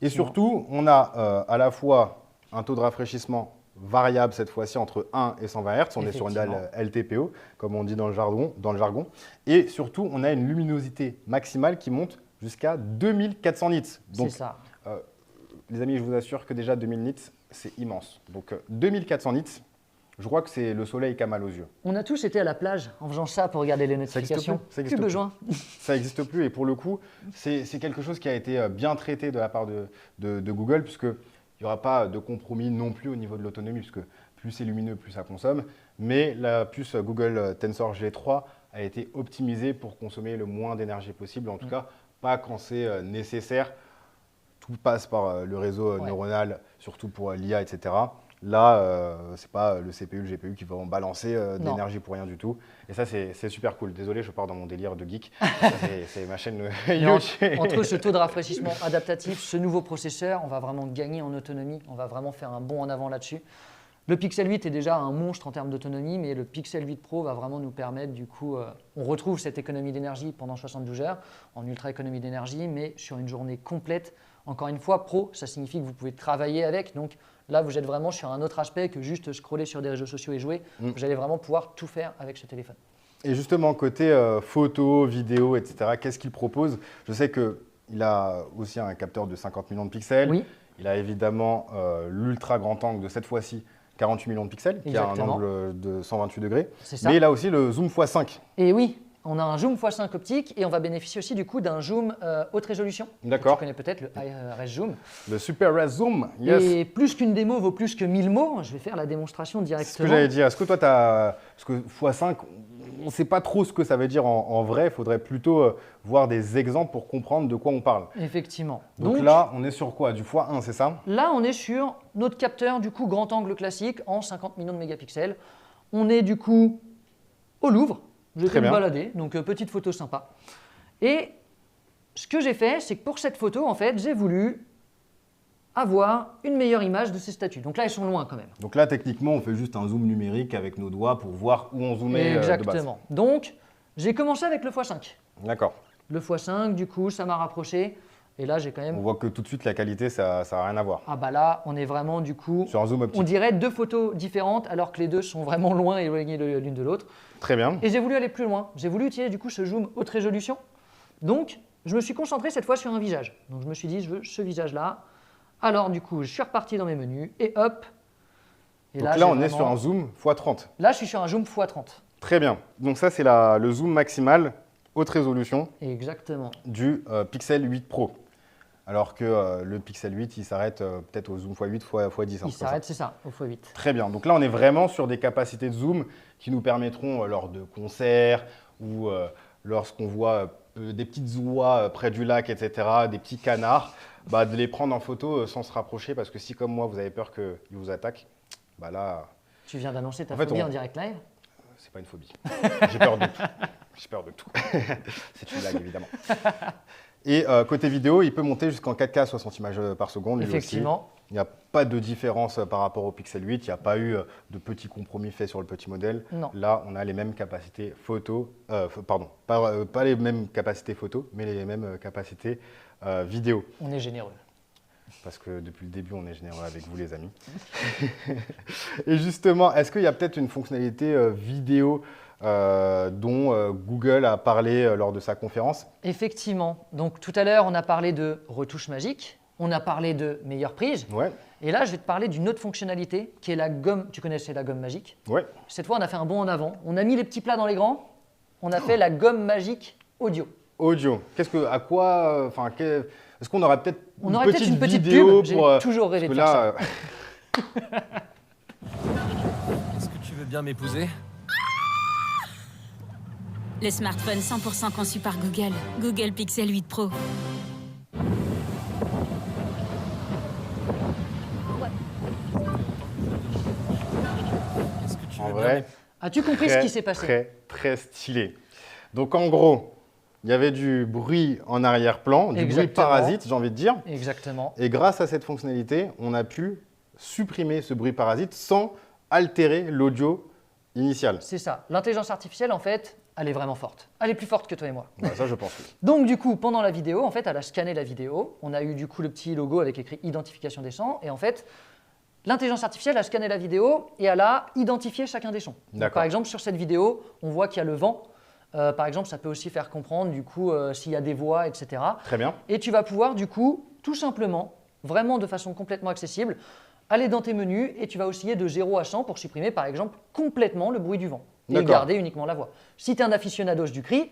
Et surtout, on a à la fois un taux de rafraîchissement variable cette fois-ci entre 1 et 120 Hz. On est sur une dalle LTPO, comme on dit dans le jargon. Et surtout, on a une luminosité maximale qui monte jusqu'à 2400 nits. Donc, c'est ça. Les amis, je vous assure que déjà 2000 nits, c'est immense. Donc 2400 nits, je crois que c'est le soleil qui a mal aux yeux. On a tous été à la plage en faisant ça pour regarder les notifications. Ça existe plus. besoin. Ça n'existe plus et pour le coup, c'est quelque chose qui a été bien traité de la part de Google puisqu'il n'y aura pas de compromis non plus au niveau de l'autonomie puisque plus c'est lumineux, plus ça consomme. Mais la puce Google Tensor G3 a été optimisée pour consommer le moins d'énergie possible, en tout cas pas quand c'est nécessaire. Tout passe par le réseau neuronal, surtout pour l'IA, etc. Là, ce n'est pas le CPU, le GPU qui vont balancer de l'énergie pour rien du tout. Et ça, c'est super cool. Désolé, je pars dans mon délire de geek. C'est ma chaîne YouTube. Entre ce taux de rafraîchissement adaptatif, ce nouveau processeur, on va vraiment gagner en autonomie. On va vraiment faire un bond en avant là-dessus. Le Pixel 8 est déjà un monstre en termes d'autonomie, mais le Pixel 8 Pro va vraiment nous permettre, du coup, on retrouve cette économie d'énergie pendant 72 heures, en ultra économie d'énergie, mais sur une journée complète. Encore une fois, Pro, ça signifie que vous pouvez travailler avec. Donc là, vous êtes vraiment sur un autre aspect que juste scroller sur des réseaux sociaux et jouer. Vous allez vraiment pouvoir tout faire avec ce téléphone. Et justement, côté photo, vidéo, etc., qu'est-ce qu'il propose? Je sais qu'il a aussi un capteur de 50 millions de pixels. Oui. Il a évidemment l'ultra grand angle de cette fois-ci 48 millions de pixels, qui a un angle de 128 degrés. C'est ça. Mais il a aussi le zoom x5. Et oui, on a un zoom x5 optique et on va bénéficier aussi du coup d'un zoom haute résolution. D'accord. Tu connais peut-être le High Zoom. Le Super Res Zoom, yes. Et plus qu'une démo vaut plus que 1000 mots. Je vais faire la démonstration directement. C'est ce que j'allais dire. Est-ce que toi, tu as. Parce que x5, on ne sait pas trop ce que ça veut dire en vrai. Il faudrait plutôt voir des exemples pour comprendre de quoi on parle. Effectivement. Donc là, on est sur quoi? Du x1, c'est ça? Là, on est sur notre capteur du coup grand angle classique en 50 millions de mégapixels. On est du coup au Louvre. Je vais me balader, donc petite photo sympa. Et ce que j'ai fait, c'est que pour cette photo, en fait, j'ai voulu avoir une meilleure image de ces statues. Donc là, elles sont loin quand même. Donc là, techniquement, on fait juste un zoom numérique avec nos doigts pour voir où on zoomait Exactement. de base. Donc, j'ai commencé avec le x5. D'accord. Le x5, du coup, ça m'a rapproché. Et là, j'ai quand même… On voit que tout de suite, la qualité, ça n'a rien à voir. Ah bah là, on est vraiment du coup… Sur un zoom optique. On dirait deux photos différentes alors que les deux sont vraiment loin et éloignées l'une de l'autre. Très bien. Et j'ai voulu aller plus loin. J'ai voulu utiliser du coup ce zoom haute résolution. Donc, je me suis concentré cette fois sur un visage. Donc, je me suis dit, je veux ce visage-là. Alors, du coup, je suis reparti dans mes menus et hop. Et donc là, on est sur un zoom x30. Là, je suis sur un zoom x30. Très bien. Donc ça, c'est le zoom maximal haute résolution. Exactement. Du Pixel 8 Pro. Alors que le Pixel 8, il s'arrête peut-être au zoom x8, x10. Il s'arrête, c'est ça, au x8. Très bien. Donc là, on est vraiment sur des capacités de zoom qui nous permettront, lors de concerts ou lorsqu'on voit des petites oies près du lac, etc., des petits canards, de les prendre en photo sans se rapprocher. Parce que si, comme moi, vous avez peur qu'ils vous attaquent, là… Tu viens d'annoncer ta phobie en direct live? C'est pas une phobie. J'ai peur de tout. J'ai peur de tout. C'est une blague, évidemment. Et côté vidéo, il peut monter jusqu'en 4K 60 images par seconde. Effectivement. Il n'y a pas de différence par rapport au Pixel 8. Il n'y a pas eu de petits compromis faits sur le petit modèle. Non. Là, on a les mêmes capacités photo, pardon, pas les mêmes capacités photo, mais les mêmes capacités vidéo. On est généreux. Parce que depuis le début, on est généreux avec vous, les amis. Et justement, est-ce qu'il y a peut-être une fonctionnalité vidéo dont Google a parlé lors de sa conférence? Effectivement. Donc tout à l'heure, on a parlé de retouche magique, on a parlé de meilleure prise. Ouais, Et là, je vais te parler d'une autre fonctionnalité qui est la gomme. Tu connaissais la gomme magique? ouais. Cette fois, on a fait un bond en avant. On a mis les petits plats dans les grands. On a fait la gomme magique audio. Audio. Est-ce qu'on aurait peut-être On aurait peut-être une petite vidéo pub. J'ai pour, toujours rêvé de parce faire que ça. là, Est-ce que tu veux bien m'épouser? Le smartphone 100% conçu par Google. Google Pixel 8 Pro. Est-ce que tu en veux vrai, As-tu compris ce qui s'est passé? très, très stylé. Donc en gros, il y avait du bruit en arrière-plan, du bruit Exactement. parasite, j'ai envie de dire. Exactement. Et grâce à cette fonctionnalité, on a pu supprimer ce bruit parasite sans altérer l'audio initial. C'est ça. L'intelligence artificielle, en fait, elle est vraiment forte. Elle est plus forte que toi et moi. Voilà, ça, je pense. Oui. Donc du coup, pendant la vidéo, en fait, elle a scanné la vidéo. On a eu du coup le petit logo avec écrit identification des sons. Et en fait, l'intelligence artificielle a scanné la vidéo et elle a identifié chacun des sons. Donc, D'accord. par exemple, sur cette vidéo, on voit qu'il y a le vent. Par exemple, ça peut aussi faire comprendre du coup s'il y a des voix, etc. Très bien. Et tu vas pouvoir du coup, tout simplement, vraiment de façon complètement accessible, aller dans tes menus et tu vas osciller de 0 à 100 pour supprimer par exemple complètement le bruit du vent et D'accord. garder uniquement la voix. Si tu es un aficionados du cri,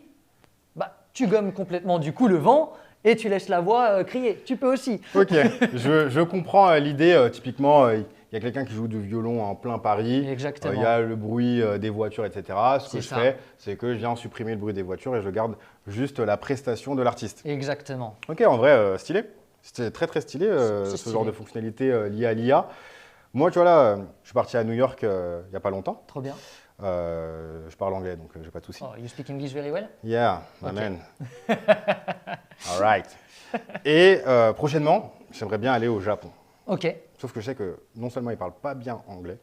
bah, tu gommes complètement du coup le vent et tu laisses la voix crier. Tu peux aussi. Ok, je comprends l'idée. Typiquement, il y a quelqu'un qui joue du violon en plein Paris. Exactement. Il y a le bruit des voitures, etc. Ce que C'est je ça. fais, c'est que je viens supprimer le bruit des voitures et je garde juste la prestation de l'artiste. Exactement. Ok, en vrai, stylé. C'était très très stylé, C'est ce stylé. genre de fonctionnalité liée à l'IA. Moi, tu vois là, je suis parti à New York il n'y a pas longtemps. Trop bien. Je parle anglais, donc j'ai pas de soucis. Oh, you speak English very well? Yeah, my Ok. man. All right. Et prochainement, j'aimerais bien aller au Japon. Ok. Sauf que je sais que non seulement ils ne parlent pas bien anglais,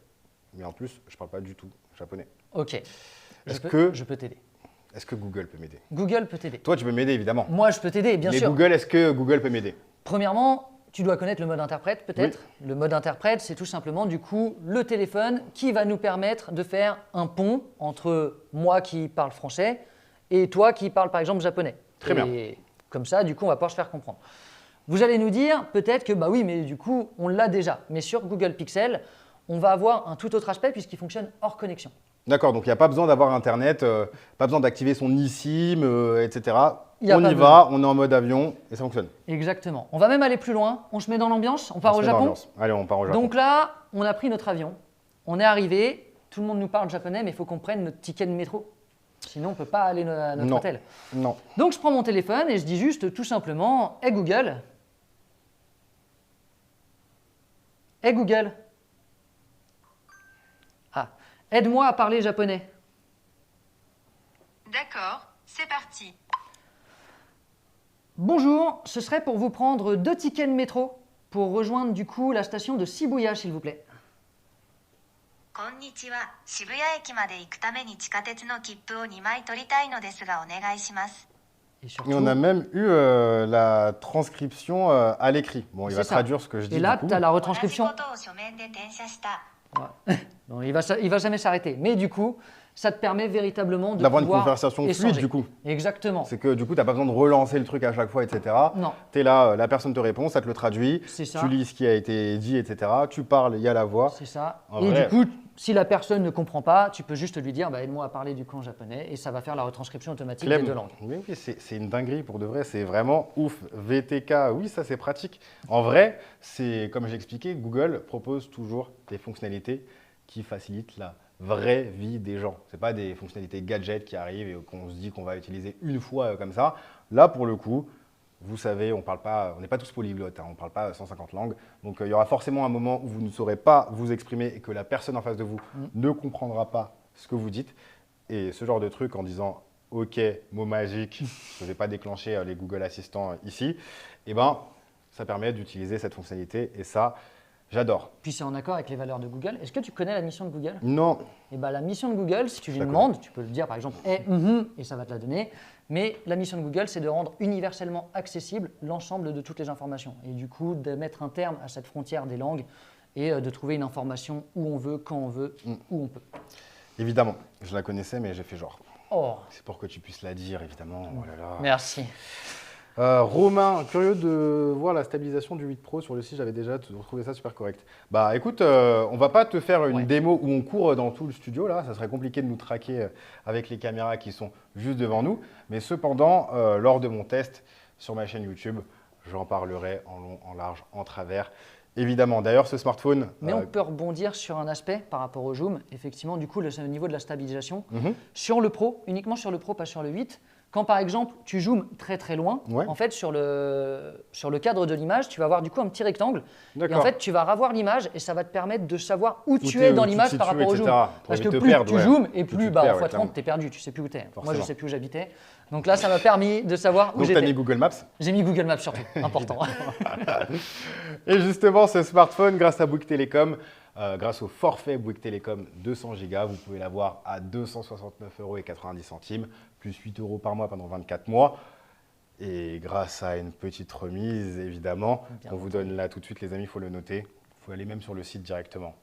mais en plus, je ne parle pas du tout japonais. Ok. Est-ce que- Je peux t'aider. Est-ce que Google peut m'aider? Google peut t'aider. Toi, tu peux m'aider, évidemment. Moi, je peux t'aider, bien mais sûr. Google, est-ce que Google peut m'aider? Premièrement, tu dois connaître le mode interprète peut-être. Le mode interprète, c'est tout simplement du coup le téléphone qui va nous permettre de faire un pont entre moi qui parle français et toi qui parle par exemple japonais. Très bien. Et comme ça, du coup, on va pouvoir se faire comprendre. Vous allez nous dire peut-être que bah oui, mais du coup, on l'a déjà. Mais sur Google Pixel, on va avoir un tout autre aspect puisqu'il fonctionne hors connexion. D'accord, donc il n'y a pas besoin d'avoir Internet, pas besoin d'activer son eSIM, etc. Y a On pas y besoin. va, on est en mode avion et ça fonctionne. Exactement. On va même aller plus loin. On se met dans l'ambiance. On part On au se met dans Japon. l'ambiance. Allez, on part au Japon. Donc là, on a pris notre avion, on est arrivé, tout le monde nous parle japonais, mais il faut qu'on prenne notre ticket de métro. Sinon, on ne peut pas aller à notre Non. hôtel. Non. Donc je prends mon téléphone et je dis juste tout simplement « Hey Google ». Hey Google. Ah, aide-moi à parler japonais. D'accord, c'est parti. Bonjour, ce serait pour vous prendre 2 tickets de métro pour rejoindre du coup la station de Shibuya, s'il vous plaît. こんにちは。渋谷駅まで行くために地下鉄の切符を2枚取りたいのですがお願いします。 Et surtout, Et on a même eu la transcription à l'écrit. Bon, il C'est va ça. traduire ce que je dis. et là, du coup. tu as la 同じ retranscription. ことを書面で転写した。 Non, il va jamais s'arrêter. Mais du coup, ça te permet véritablement de D'avoir une pouvoir conversation fluide, échanger. du coup. Exactement. C'est que du coup, tu n'as pas besoin de relancer le truc à chaque fois, etc. Non. Tu es là, la personne te répond, ça te le traduit, C'est ça. tu lis ce qui a été dit, etc. Tu parles, il y a la voix. C'est ça. En Et vrai. du coup, si la personne ne comprend pas, tu peux juste lui dire bah, aide-moi à parler du coup en japonais et ça va faire la retranscription automatique Clem. des 2 langues. Oui, oui, c'est une dinguerie pour de vrai, c'est vraiment ouf. VTK, oui, ça c'est pratique. En vrai, c'est comme j'ai expliqué, Google propose toujours des fonctionnalités qui facilitent la vraie vie des gens. Ce pas des fonctionnalités gadgets qui arrivent et qu'on se dit qu'on va utiliser une fois comme ça. Là, pour le coup, vous savez, on n'est pas tous polyglottes, hein, on ne parle pas 150 langues. Donc, il y aura forcément un moment où vous ne saurez pas vous exprimer et que la personne en face de vous ne comprendra pas ce que vous dites. Et ce genre de truc en disant « Ok, mot magique, je ne vais pas déclencher les Google Assistants ici », eh ben, ça permet d'utiliser cette fonctionnalité. Et ça, J'adore. Puis c'est en accord avec les valeurs de Google. Est-ce que tu connais la mission de Google? Non, Eh ben, la mission de Google, si tu lui la demandes, tu peux le dire par exemple, et ça va te la donner. Mais la mission de Google, c'est de rendre universellement accessible l'ensemble de toutes les informations. Et du coup, de mettre un terme à cette frontière des langues et de trouver une information où on veut, quand on veut, où on peut. évidemment, je la connaissais, mais j'ai fait genre. Oh, C'est pour que tu puisses la dire, évidemment. Oh là là. merci. Romain, curieux de voir la stabilisation du 8 Pro sur le site, j'avais déjà trouvé ça super correct. Bah écoute, on va pas te faire une Ouais. démo où on court dans tout le studio là, ça serait compliqué de nous traquer avec les caméras qui sont juste devant nous. Mais cependant, lors de mon test sur ma chaîne YouTube, j'en parlerai en long, en large, en travers. Évidemment, d'ailleurs ce smartphone… Mais on peut rebondir sur un aspect par rapport au zoom. Effectivement, du coup, au niveau de la stabilisation, mhm. sur le Pro, uniquement sur le Pro, pas sur le 8, quand par exemple tu zoomes très très loin, Ouais. en fait sur le cadre de l'image, tu vas avoir du coup un petit rectangle. Et D'accord. en fait, tu vas revoir l'image et ça va te permettre de savoir où tu t'es- es dans où tu te l'image par situes, rapport au zoom. etc. Pour Parce que éviter de plus te perdre, tu ouais. zoomes et Plus plus tu te bah, perds, en ouais, x30, tu es perdu, tu sais plus où tu es. Moi, je Forcément. sais plus où j'habitais. Donc là, ça m'a permis de savoir où Donc tu as mis j'étais. Google Maps. J'ai mis Google Maps surtout, important. Et justement, ce smartphone, grâce à Bouygues Télécom, grâce au forfait Bouygues Télécom 200 Go, vous pouvez l'avoir à 269,90 €, plus 8 € par mois pendant 24 mois. Et grâce à une petite remise, évidemment, Bien on vous donne là tout de suite, les amis, il faut le noter. Il faut aller même sur le site directement.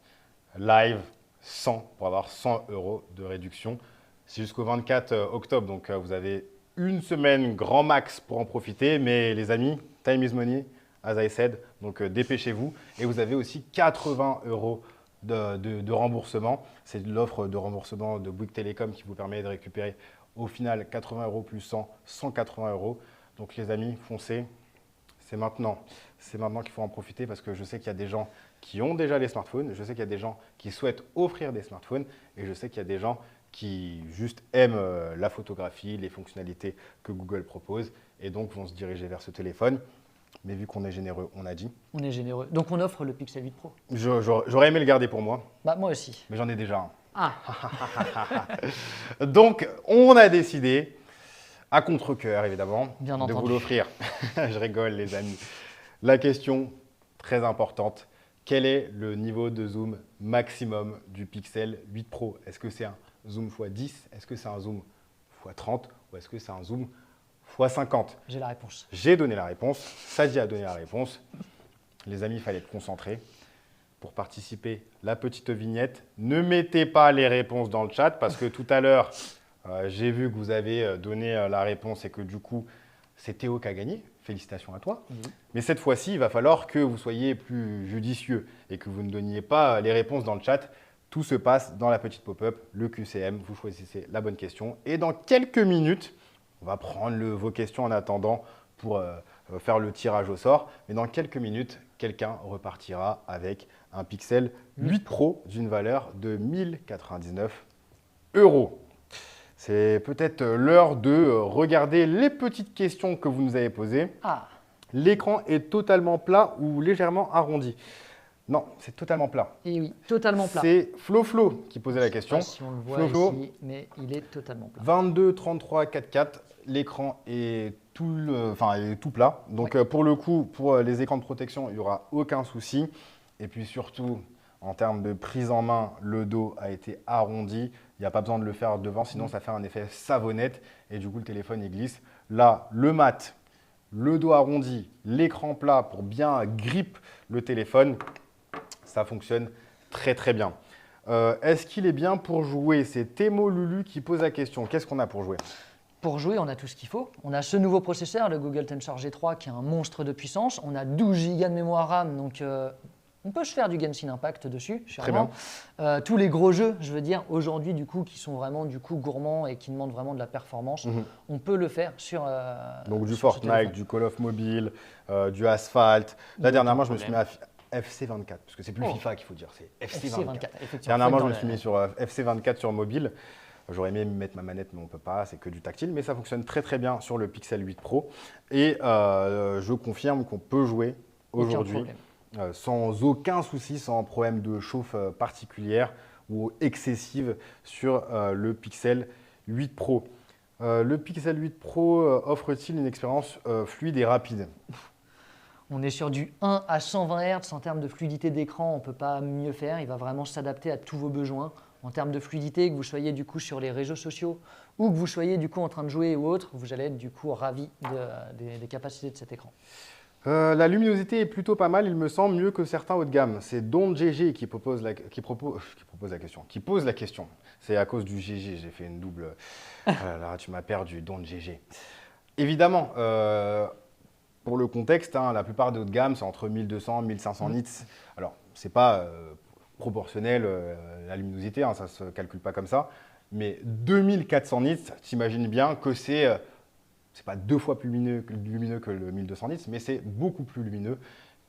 Live 100 pour avoir 100 € de réduction. C'est jusqu'au 24 octobre, donc vous avez une semaine grand max pour en profiter. Mais les amis, time is money, as I said, donc dépêchez-vous. Et vous avez aussi 80 € de remboursement. C'est l'offre de remboursement de Bouygues Télécom qui vous permet de récupérer au final 80 € plus 100, 180 €. Donc les amis, foncez, c'est maintenant. C'est maintenant qu'il faut en profiter parce que je sais qu'il y a des gens qui ont déjà les smartphones, je sais qu'il y a des gens qui souhaitent offrir des smartphones et je sais qu'il y a des gens qui juste aiment la photographie, les fonctionnalités que Google propose et donc vont se diriger vers ce téléphone. Mais vu qu'on est généreux, on a dit. On est généreux. Donc on offre le Pixel 8 Pro. J'aurais aimé le garder pour moi, Bah, moi aussi. mais j'en ai déjà un. Ah, Donc, on a décidé, à contre-cœur évidemment, Bien de vous entendu. l'offrir. Je rigole les amis. La question très importante, quel est le niveau de zoom maximum du Pixel 8 Pro? Est-ce que c'est un zoom x10? Est-ce que c'est un zoom x30? Ou est-ce que c'est un zoom x50? j'ai la réponse. J'ai donné la réponse, Sadie a donné la réponse. Les amis, il fallait être concentrés. Pour participer, la petite vignette. Ne mettez pas les réponses dans le chat parce que tout à l'heure, j'ai vu que vous avez donné la réponse et que du coup, c'est Théo qui a gagné. Félicitations à toi. Mais cette fois-ci, il va falloir que vous soyez plus judicieux et que vous ne donniez pas les réponses dans le chat. Tout se passe dans la petite pop-up, le QCM. Vous choisissez la bonne question. Et dans quelques minutes, on va prendre vos questions en attendant pour faire le tirage au sort. Mais dans quelques minutes, quelqu'un repartira avec un Pixel 8 Pro d'une valeur de 1099 €. C'est peut-être l'heure de regarder les petites questions que vous nous avez posées. Ah, L'écran est totalement plat ou légèrement arrondi? Non, c'est totalement plat. et oui, totalement plat. C'est Flo qui posait la question. Je sais pas si on le voit Flo. ici, mais il est totalement plat. 22, 33, 4K, l'écran est tout plat. Donc pour le coup, pour les écrans de protection, il n'y aura aucun souci. Et puis surtout, en termes de prise en main, le dos a été arrondi. Il n'y a pas besoin de le faire devant, sinon ça fait un effet savonnette. Et du coup, le téléphone, il glisse. Là, le mat, le dos arrondi, l'écran plat pour bien grip le téléphone, ça fonctionne très très bien. Est-ce qu'il est bien pour jouer? C'est Temo Lulu qui pose la question. Qu'est-ce qu'on a pour jouer? Pour jouer, on a tout ce qu'il faut. On a ce nouveau processeur, le Google Tensor G3, qui est un monstre de puissance. On a 12 Go de mémoire RAM, donc on peut se faire du Genshin Impact dessus, sûrement. Tous les gros jeux, je veux dire, aujourd'hui, du coup, qui sont vraiment du coup gourmands et qui demandent vraiment de la performance, on peut le faire sur. Donc du sur ce Fortnite, téléphone. du Call of Mobile, du Asphalt. Là, Aucun dernièrement, je me suis mis problème. à FC24, parce que c'est plus Oh. FIFA qu'il faut dire, c'est FC24. FC24, effectivement. Dernièrement, je Faut me être suis dans mis sur FC24 sur mobile. J'aurais aimé mettre ma manette, mais on ne peut pas, c'est que du tactile. Mais ça fonctionne très très bien sur le Pixel 8 Pro. Et je confirme qu'on peut jouer Aucun aujourd'hui problème. sans aucun souci, sans problème de chauffe particulière ou excessive sur le Pixel 8 Pro. Le Pixel 8 Pro offre-t-il une expérience fluide et rapide? On est sur du 1 à 120 Hz en termes de fluidité d'écran, on ne peut pas mieux faire. Il va vraiment s'adapter à tous vos besoins. En termes de fluidité, que vous soyez du coup sur les réseaux sociaux ou que vous soyez du coup en train de jouer ou autre, vous allez être du coup ravi des capacités de cet écran. La luminosité est plutôt pas mal, il me semble, mieux que certains haut de gamme. C'est Don GG qui pose la question. C'est à cause du GG, j'ai fait une double. Là, tu m'as perdu, Don GG. Évidemment, pour le contexte, hein, la plupart des hauts de gamme, c'est entre 1200 et 1500 nits. Alors, ce n'est pas proportionnel la luminosité, hein, ça ne se calcule pas comme ça. Mais 2400 nits, t'imagines bien que c'est pas 2 fois plus lumineux que le 1200 nits, mais c'est beaucoup plus lumineux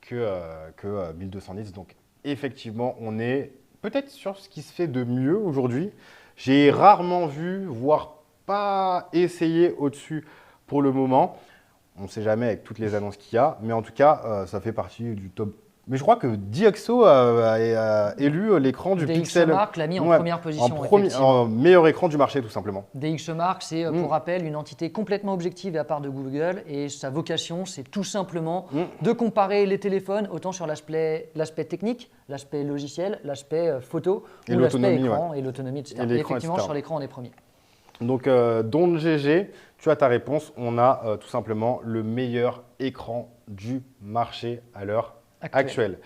que 1200 nits. Donc, effectivement, on est peut-être sur ce qui se fait de mieux aujourd'hui. J'ai rarement vu, voire pas essayé au-dessus pour le moment. On ne sait jamais avec toutes les annonces qu'il y a, mais en tout cas, ça fait partie du top. Mais je crois que DxO a élu l'écran du Pixel. DxOMark l'a mis en Ouais, première position. en meilleur écran du marché, tout simplement. DxOMark, c'est pour rappel une entité complètement objective à la part de Google et sa vocation, c'est tout simplement de comparer les téléphones autant sur l'aspect technique, l'aspect logiciel, l'aspect photo, Et ou l'aspect l'autonomie, écran et l'autonomie, etc. Et Et l'écran, effectivement, etc. sur l'écran, on est premier. Donc, Don GG, tu as ta réponse. On a tout simplement le meilleur écran du marché à l'heure actuelle.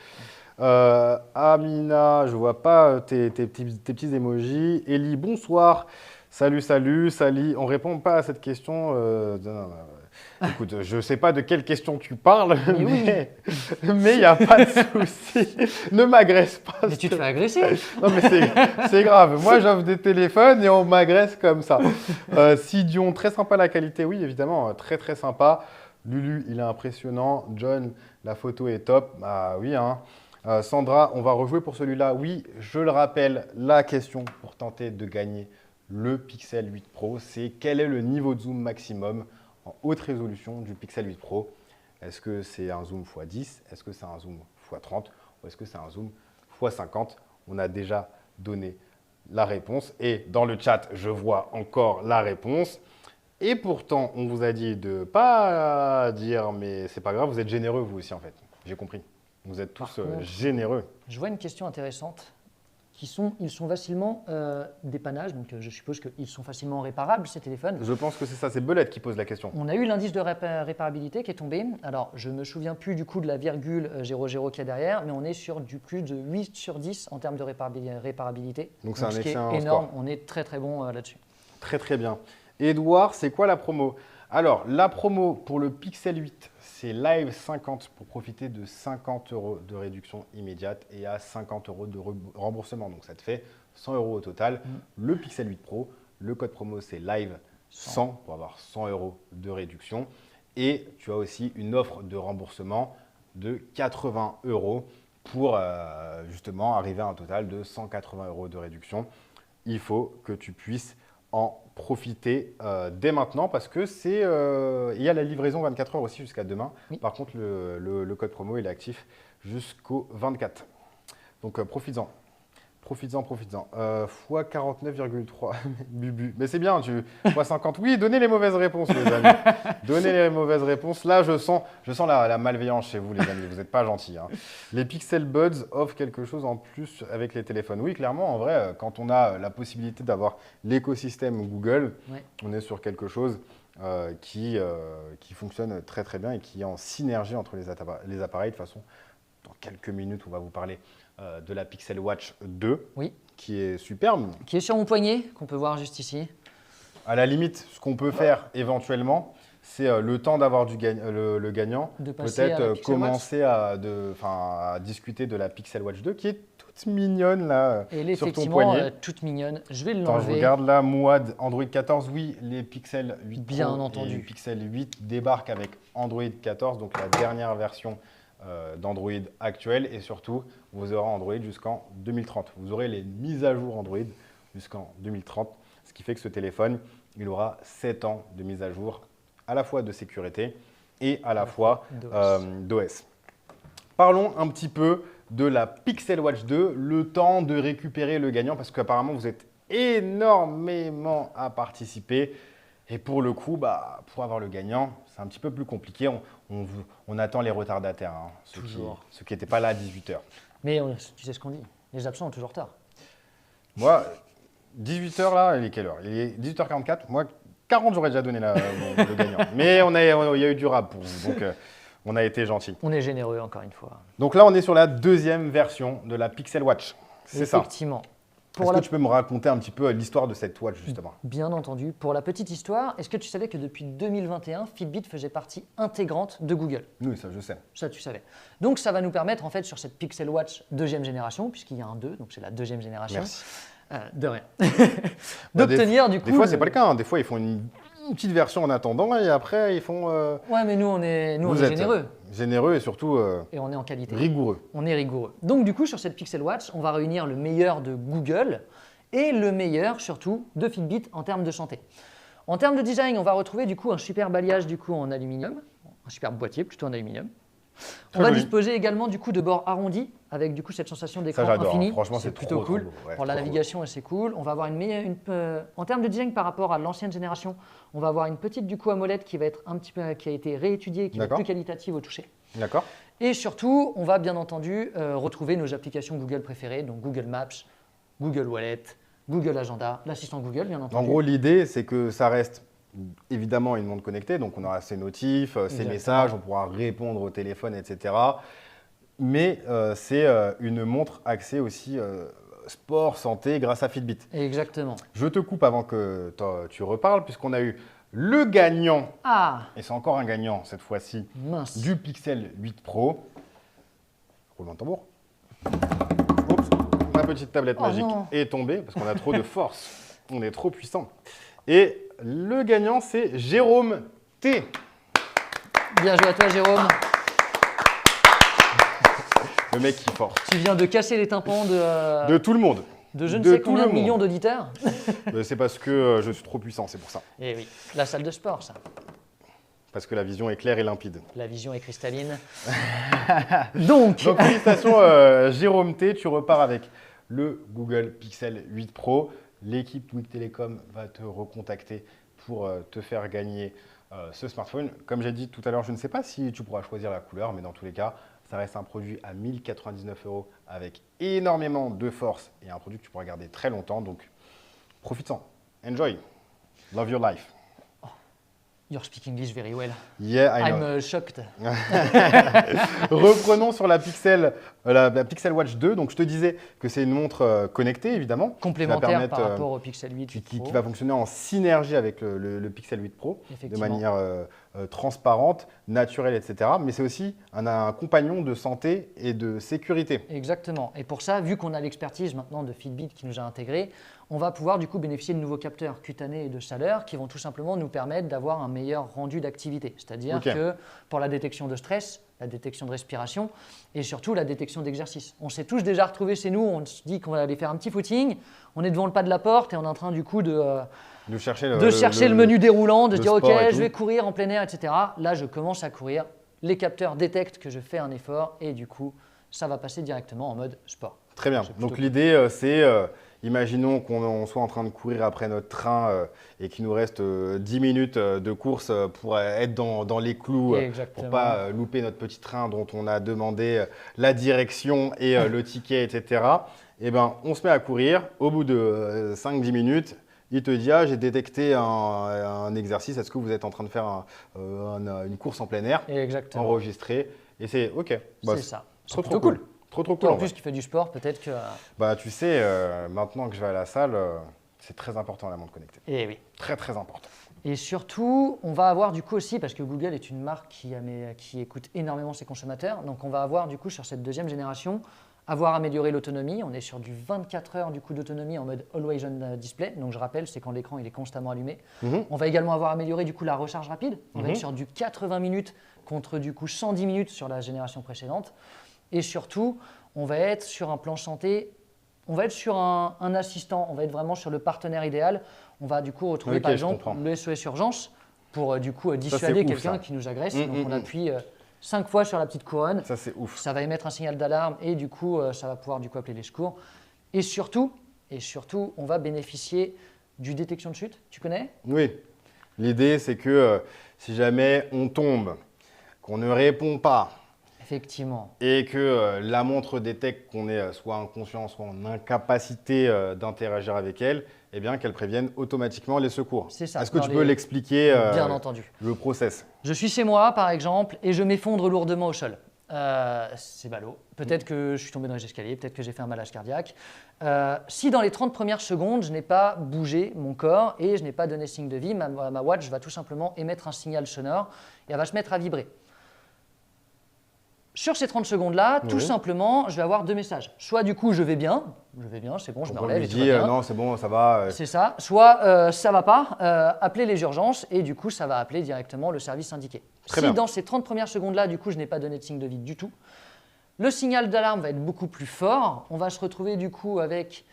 Amina, je vois pas tes petits emojis. Ellie, bonsoir. Salut, salut. Sally, on répond pas à cette question. Non. Écoute, je sais pas de quelle question tu parles, mais il n'y a pas de souci. Ne m'agresse pas. Mais tu te fais agresser. Non, mais c'est grave. Moi, j'offre des téléphones et on m'agresse comme ça. Sidion, très sympa la qualité. Oui, évidemment, très, très sympa. Lulu, il est impressionnant. John, la photo est top. Ah oui, hein. Sandra, on va rejouer pour celui-là. Oui, je le rappelle, la question pour tenter de gagner le Pixel 8 Pro, c'est quel est le niveau de zoom maximum en haute résolution du Pixel 8 Pro? Est-ce que c'est un zoom x10? Est-ce que c'est un zoom x30? Ou est-ce que c'est un zoom x50? On a déjà donné la réponse. Et dans le chat, je vois encore la réponse. Et pourtant, on vous a dit de ne pas dire, mais c'est pas grave, vous êtes généreux vous aussi en fait. J'ai compris. Vous êtes tous généreux. Je vois une question intéressante. Ils sont facilement dépannage, donc je suppose qu'ils sont facilement réparables ces téléphones. Je pense que c'est ça, c'est Belette qui pose la question. On a eu l'indice de réparabilité qui est tombé. Alors, je ne me souviens plus du coup de la virgule 00 qu'il y a derrière, mais on est sur du plus de 8 sur 10 en termes de réparabilité. Donc c'est un ce qui est excellent énorme, score. on est très très bon là-dessus. Très très bien. Edouard, c'est quoi la promo? Alors, la promo pour le Pixel 8, c'est Live 50 pour profiter de 50 € de réduction immédiate et à 50 € de remboursement. Donc, ça te fait 100 € au total. Le Pixel 8 Pro, le code promo, c'est Live 100 pour avoir 100 € de réduction. Et tu as aussi une offre de remboursement de 80 € pour justement arriver à un total de 180 € de réduction. Il faut que tu puisses en profiter dès maintenant parce que il y a la livraison 24 heures aussi jusqu'à demain. Oui. Par contre, le code promo il est actif jusqu'au 24. Donc profites-en. Profites-en. Fois 49,3 Bubu. Mais c'est bien, fois 50. Oui, donnez les mauvaises réponses, les amis. Donnez les mauvaises réponses. Là, je sens la malveillance chez vous, les amis. Vous n'êtes pas gentils. Hein. Les Pixel Buds offrent quelque chose en plus avec les téléphones. Oui, clairement, en vrai, quand on a la possibilité d'avoir l'écosystème Google, on est sur quelque chose qui fonctionne très très bien et qui est en synergie entre les appareils. De toute façon, dans quelques minutes, on va vous parler de la Pixel Watch 2, qui est superbe. Qui est sur mon poignet, qu'on peut voir juste ici. À la limite, ce qu'on peut faire éventuellement, c'est le temps d'avoir le gagnant, peut-être commencer à discuter de la Pixel Watch 2, qui est toute mignonne là, elle est sur ton effectivement poignet. toute mignonne. Je vais Attends, je l'enlever. regarde là, Mouad, Android 14, oui, les Pixel 8 Bien Pro entendu. et Pixel 8 débarquent avec Android 14, donc la dernière version d'Android actuelle, et surtout, vous aurez Android jusqu'en 2030. Vous aurez les mises à jour Android jusqu'en 2030, ce qui fait que ce téléphone, il aura 7 ans de mise à jour, à la fois de sécurité et à la fois d'OS. Parlons un petit peu de la Pixel Watch 2, le temps de récupérer le gagnant, parce qu'apparemment, vous êtes énormément à participer. Et pour le coup, pour avoir le gagnant, c'est un petit peu plus compliqué. on attend les retardataires, hein, Toujours. ceux qui n'étaient pas là à 18h. Mais tu sais ce qu'on dit, les absents ont toujours tort. Moi, 18h là, il est quelle heure? Il est 18h44. Moi, 40, j'aurais déjà donné le gagnant. Mais il y a eu du rap pour vous, donc on a été gentil. On est généreux encore une fois. Donc là, on est sur la deuxième version de la Pixel Watch. C'est ça. Effectivement. Est-ce que tu peux me raconter un petit peu l'histoire de cette watch justement? Bien entendu. Pour la petite histoire, est-ce que tu savais que depuis 2021, Fitbit faisait partie intégrante de Google? Oui, ça je sais. Ça, tu savais. Donc, ça va nous permettre, en fait, sur cette Pixel Watch deuxième génération, puisqu'il y a un 2, donc c'est la deuxième génération. Merci. De rien. Bah, D'obtenir, du coup... Des fois, c'est pas le cas. Hein. Des fois, ils font une petite version en attendant et après, ils font. Ouais, mais nous, on est Vous êtes généreux. Généreux et surtout Et on est en qualité. rigoureux. On est rigoureux. Donc, du coup, sur cette Pixel Watch, on va réunir le meilleur de Google et le meilleur, surtout, de Fitbit en termes de santé. En termes de design, on va retrouver, du coup, un super balayage, du coup, en aluminium. Un super boîtier, plutôt en aluminium. On va joli. disposer également du coup de bords arrondis avec du coup cette sensation d'écran Ça, j'adore. infini. Franchement, c'est plutôt trop, cool. trop beau. Ouais, Pour la trop navigation, c'est cool. On va avoir en termes de design par rapport à l'ancienne génération, on va avoir une petite du coup AMOLED qui va être un petit peu, qui a été réétudiée, qui va être D'accord. plus qualitative au toucher. D'accord. Et surtout, on va bien entendu retrouver nos applications Google préférées, donc Google Maps, Google Wallet, Google Agenda, l'assistant Google, bien entendu. En gros, l'idée, c'est que ça reste évidemment une montre connectée, donc on aura ses notifs, ses Exactement. messages, on pourra répondre au téléphone, etc. Mais c'est une montre axée aussi sport, santé, grâce à Fitbit. Exactement. Je te coupe avant que tu reparles, puisqu'on a eu le gagnant, Ah, et c'est encore un gagnant cette fois-ci, mince. du Pixel 8 Pro. Roulement de tambour. Oups, ma petite tablette Oh magique non. est tombée parce qu'on a trop de force. On est trop puissant. Et le gagnant, c'est Jérôme T. Bien joué à toi, Jérôme. Le mec qui est fort. Tu viens de casser les tympans de, De tout le monde. de je ne de sais tout combien le de millions monde. d'auditeurs. C'est parce que je suis trop puissant, c'est pour ça. Eh oui, la salle de sport, ça. Parce que la vision est claire et limpide. La vision est cristalline. Donc, Donc félicitations Jérôme T, tu repars avec le Google Pixel 8 Pro. L'équipe Bouygues Télécom va te recontacter pour te faire gagner ce smartphone. Comme j'ai dit tout à l'heure, je ne sais pas si tu pourras choisir la couleur, mais dans tous les cas, ça reste un produit à 1 099 € avec énormément de force et un produit que tu pourras garder très longtemps. Donc profite-en, enjoy, love your life. you're speaking English very well. Yeah, I know. I'm shocked. Reprenons sur la Pixel Watch 2. Donc, je te disais que c'est une montre connectée, évidemment. Complémentaire qui va permettre, par rapport au Pixel 8 qui Pro. va fonctionner en synergie avec le Pixel 8 Pro, de Effectivement. manière transparente, naturelle, etc. Mais c'est aussi un compagnon de santé et de sécurité. Exactement. Et pour ça, vu qu'on a l'expertise maintenant de Fitbit qui nous a intégrés, on va pouvoir du coup bénéficier de nouveaux capteurs cutanés et de chaleur qui vont tout simplement nous permettre d'avoir un meilleur rendu d'activité. C'est-à-dire Ok. que pour la détection de stress, la détection de respiration et surtout la détection d'exercice. On s'est tous déjà retrouvés chez nous, on se dit qu'on va aller faire un petit footing, on est devant le pas de la porte et on est en train du coup de chercher chercher le menu déroulant, de se le dire ok, sport et je tout. vais courir en plein air, etc. Là, je commence à courir, les capteurs détectent que je fais un effort et du coup, ça va passer directement en mode sport. Très bien. C'est plutôt Donc cool. l'idée, c'est, imaginons qu'on soit en train de courir après notre train et qu'il nous reste 10 minutes de course pour être dans les clous, pour Exactement. ne pas louper notre petit train dont on a demandé la direction et le ticket, etc. Eh ben, on se met à courir. Au bout de 5-10 minutes, il te dit « Ah, j'ai détecté un exercice. Est-ce que vous êtes en train de faire une course en plein air Exactement. enregistrée ?» Et c'est OK. Bah, C'est ça. Trop, C'est trop plutôt cool. Trop, trop cool. Toi, en en vrai. plus, qui fait du sport, peut-être que. Bah, tu sais, maintenant que je vais à la salle, c'est très important la montre connectée. Eh oui. Très, très important. Et surtout, on va avoir du coup aussi, parce que Google est une marque qui écoute énormément ses consommateurs, donc on va avoir du coup sur cette deuxième génération, avoir amélioré l'autonomie. On est sur du 24 heures du coup d'autonomie en mode Always On Display. Donc je rappelle, c'est quand l'écran il est constamment allumé. Mhm. On va également avoir amélioré du coup la recharge rapide. On va Mhm. être sur du 80 minutes contre du coup 110 minutes sur la génération précédente. Et surtout, on va être sur un plan santé, on va être sur un assistant, on va être vraiment sur le partenaire idéal. On va du coup retrouver Ok, par je exemple comprends. le SOS urgence pour du coup c'est dissuader ouf, quelqu'un ça. qui nous agresse. Mm, Donc mm, on mm. appuie 5 fois sur la petite couronne. Ça, c'est ouf. Ça va émettre un signal d'alarme et du coup, ça va pouvoir du coup appeler les secours. Et surtout, on va bénéficier du détection de chute. Tu connais? Oui. L'idée, c'est que si jamais on tombe, qu'on ne répond pas Effectivement. et que la montre détecte qu'on est soit inconscient, soit en incapacité d'interagir avec elle, eh bien qu'elle prévienne automatiquement les secours. C'est ça. Est-ce que Dans tu peux l'expliquer, Bien entendu. le process? Je suis chez moi, par exemple, et je m'effondre lourdement au sol. C'est ballot. Peut-être que je suis tombé dans les escaliers, peut-être que j'ai fait un malaise cardiaque. Si dans les 30 premières secondes, je n'ai pas bougé mon corps et je n'ai pas donné signe de vie, ma watch va tout simplement émettre un signal sonore et elle va se mettre à vibrer. Sur ces 30 secondes-là, tout Oui. simplement, je vais avoir deux messages. Soit du coup, je vais bien, c'est bon, je me Donc, on relève lui et tout va dit bien. non, c'est bon, ça va. C'est ça. Soit ça va pas, appelez les urgences et du coup ça va appeler directement le service indiqué. Très Si bien. dans ces 30 premières secondes-là, du coup je n'ai pas donné de signe de vie du tout, le signal d'alarme va être beaucoup plus fort. On va se retrouver du coup avec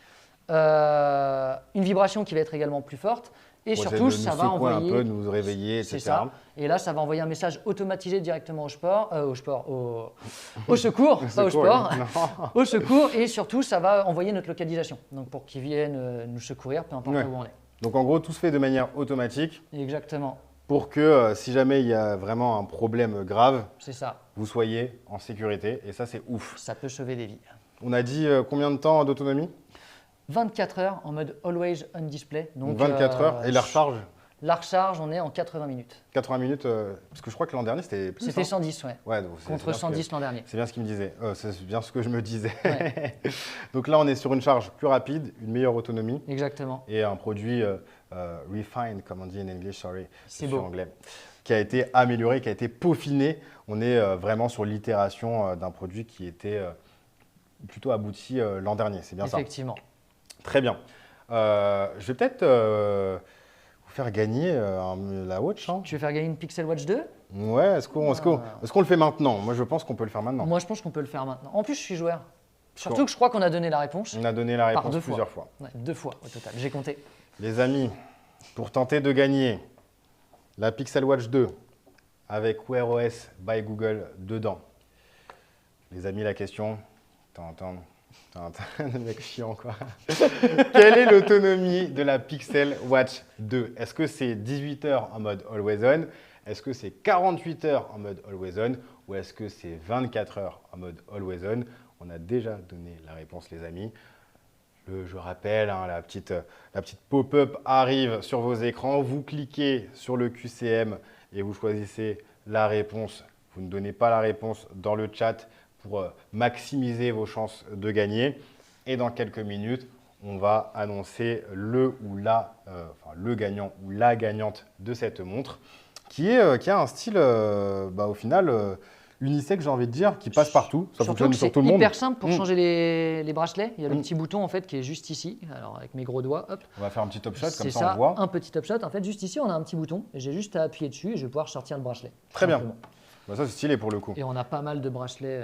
une vibration qui va être également plus forte et Pour essayer surtout de ça nous va secouer envoyer. un peu, de nous réveiller, C'est etc. ça. Et là, ça va envoyer un message automatisé directement au secours, pas au Secours, sport, oui. Non. au secours, et surtout, ça va envoyer notre localisation. Donc, pour qu'ils viennent nous secourir, peu importe Ouais. où on est. Donc en gros, tout se fait de manière automatique Exactement, pour que si jamais il y a vraiment un problème grave, c'est ça. vous soyez en sécurité. Et ça, c'est ouf. Ça peut sauver des vies. On a dit combien de temps d'autonomie? 24 heures en mode always on display. Donc 24 heures. Et la recharge? La recharge, on est en 80 minutes. 80 minutes. Parce que je crois que l'an dernier, c'était plus. C'était hein. 110, ouais. Ouais, donc c'est Contre bien ce que- 110 l'an dernier. C'est bien ce qu'il me disait. C'est bien ce que je me disais. Ouais. Donc là, on est sur une charge plus rapide, une meilleure autonomie Exactement. et un produit refined, comme on dit en anglais, sorry, C'est je suis beau. anglais, qui a été amélioré, qui a été peaufiné. On est vraiment sur l'itération d'un produit qui était plutôt abouti l'an dernier. C'est bien ça. Effectivement. Très bien. Je vais peut-être vous faire gagner la watch. Hein. Tu veux faire gagner une Pixel Watch 2? Ouais, est-ce qu'on le fait maintenant? Moi, je pense qu'on peut le faire maintenant. Moi, je pense qu'on peut le faire maintenant. En plus, je suis joueur. Surtout que je crois qu'on a donné la réponse. On a donné la Par réponse deux plusieurs fois. Ouais, 2 fois au total. J'ai compté. Les amis, pour tenter de gagner la Pixel Watch 2 avec Wear OS by Google dedans. Les amis, la question, t'entends, le mec chiant quoi. Quelle est l'autonomie de la Pixel Watch 2? Est-ce que c'est 18 heures en mode Always On? Est-ce que c'est 48 heures en mode Always On? Ou est-ce que c'est 24 heures en mode Always On? On a déjà donné la réponse, les amis. Je rappelle, hein, la petite pop-up arrive sur vos écrans. Vous cliquez sur le QCM et vous choisissez la réponse. Vous ne donnez pas la réponse dans le chat pour maximiser vos chances de gagner. Et dans quelques minutes, on va annoncer le gagnant ou la gagnante de cette montre qui a un style au final unisexe, j'ai envie de dire, qui passe partout. Ça Surtout fonctionne que sur c'est tout le monde. hyper simple pour Mm. changer les bracelets. Il y a le petit bouton en fait qui est juste ici. Alors avec mes gros doigts, hop. On va faire un petit top shot, comme C'est ça on voit. un petit top shot. En fait, juste ici, on a un petit bouton. Et j'ai juste à appuyer dessus et je vais pouvoir sortir le bracelet. Très bien. Simplement. Bah, ça, c'est stylé pour le coup. Et on a pas mal de bracelets.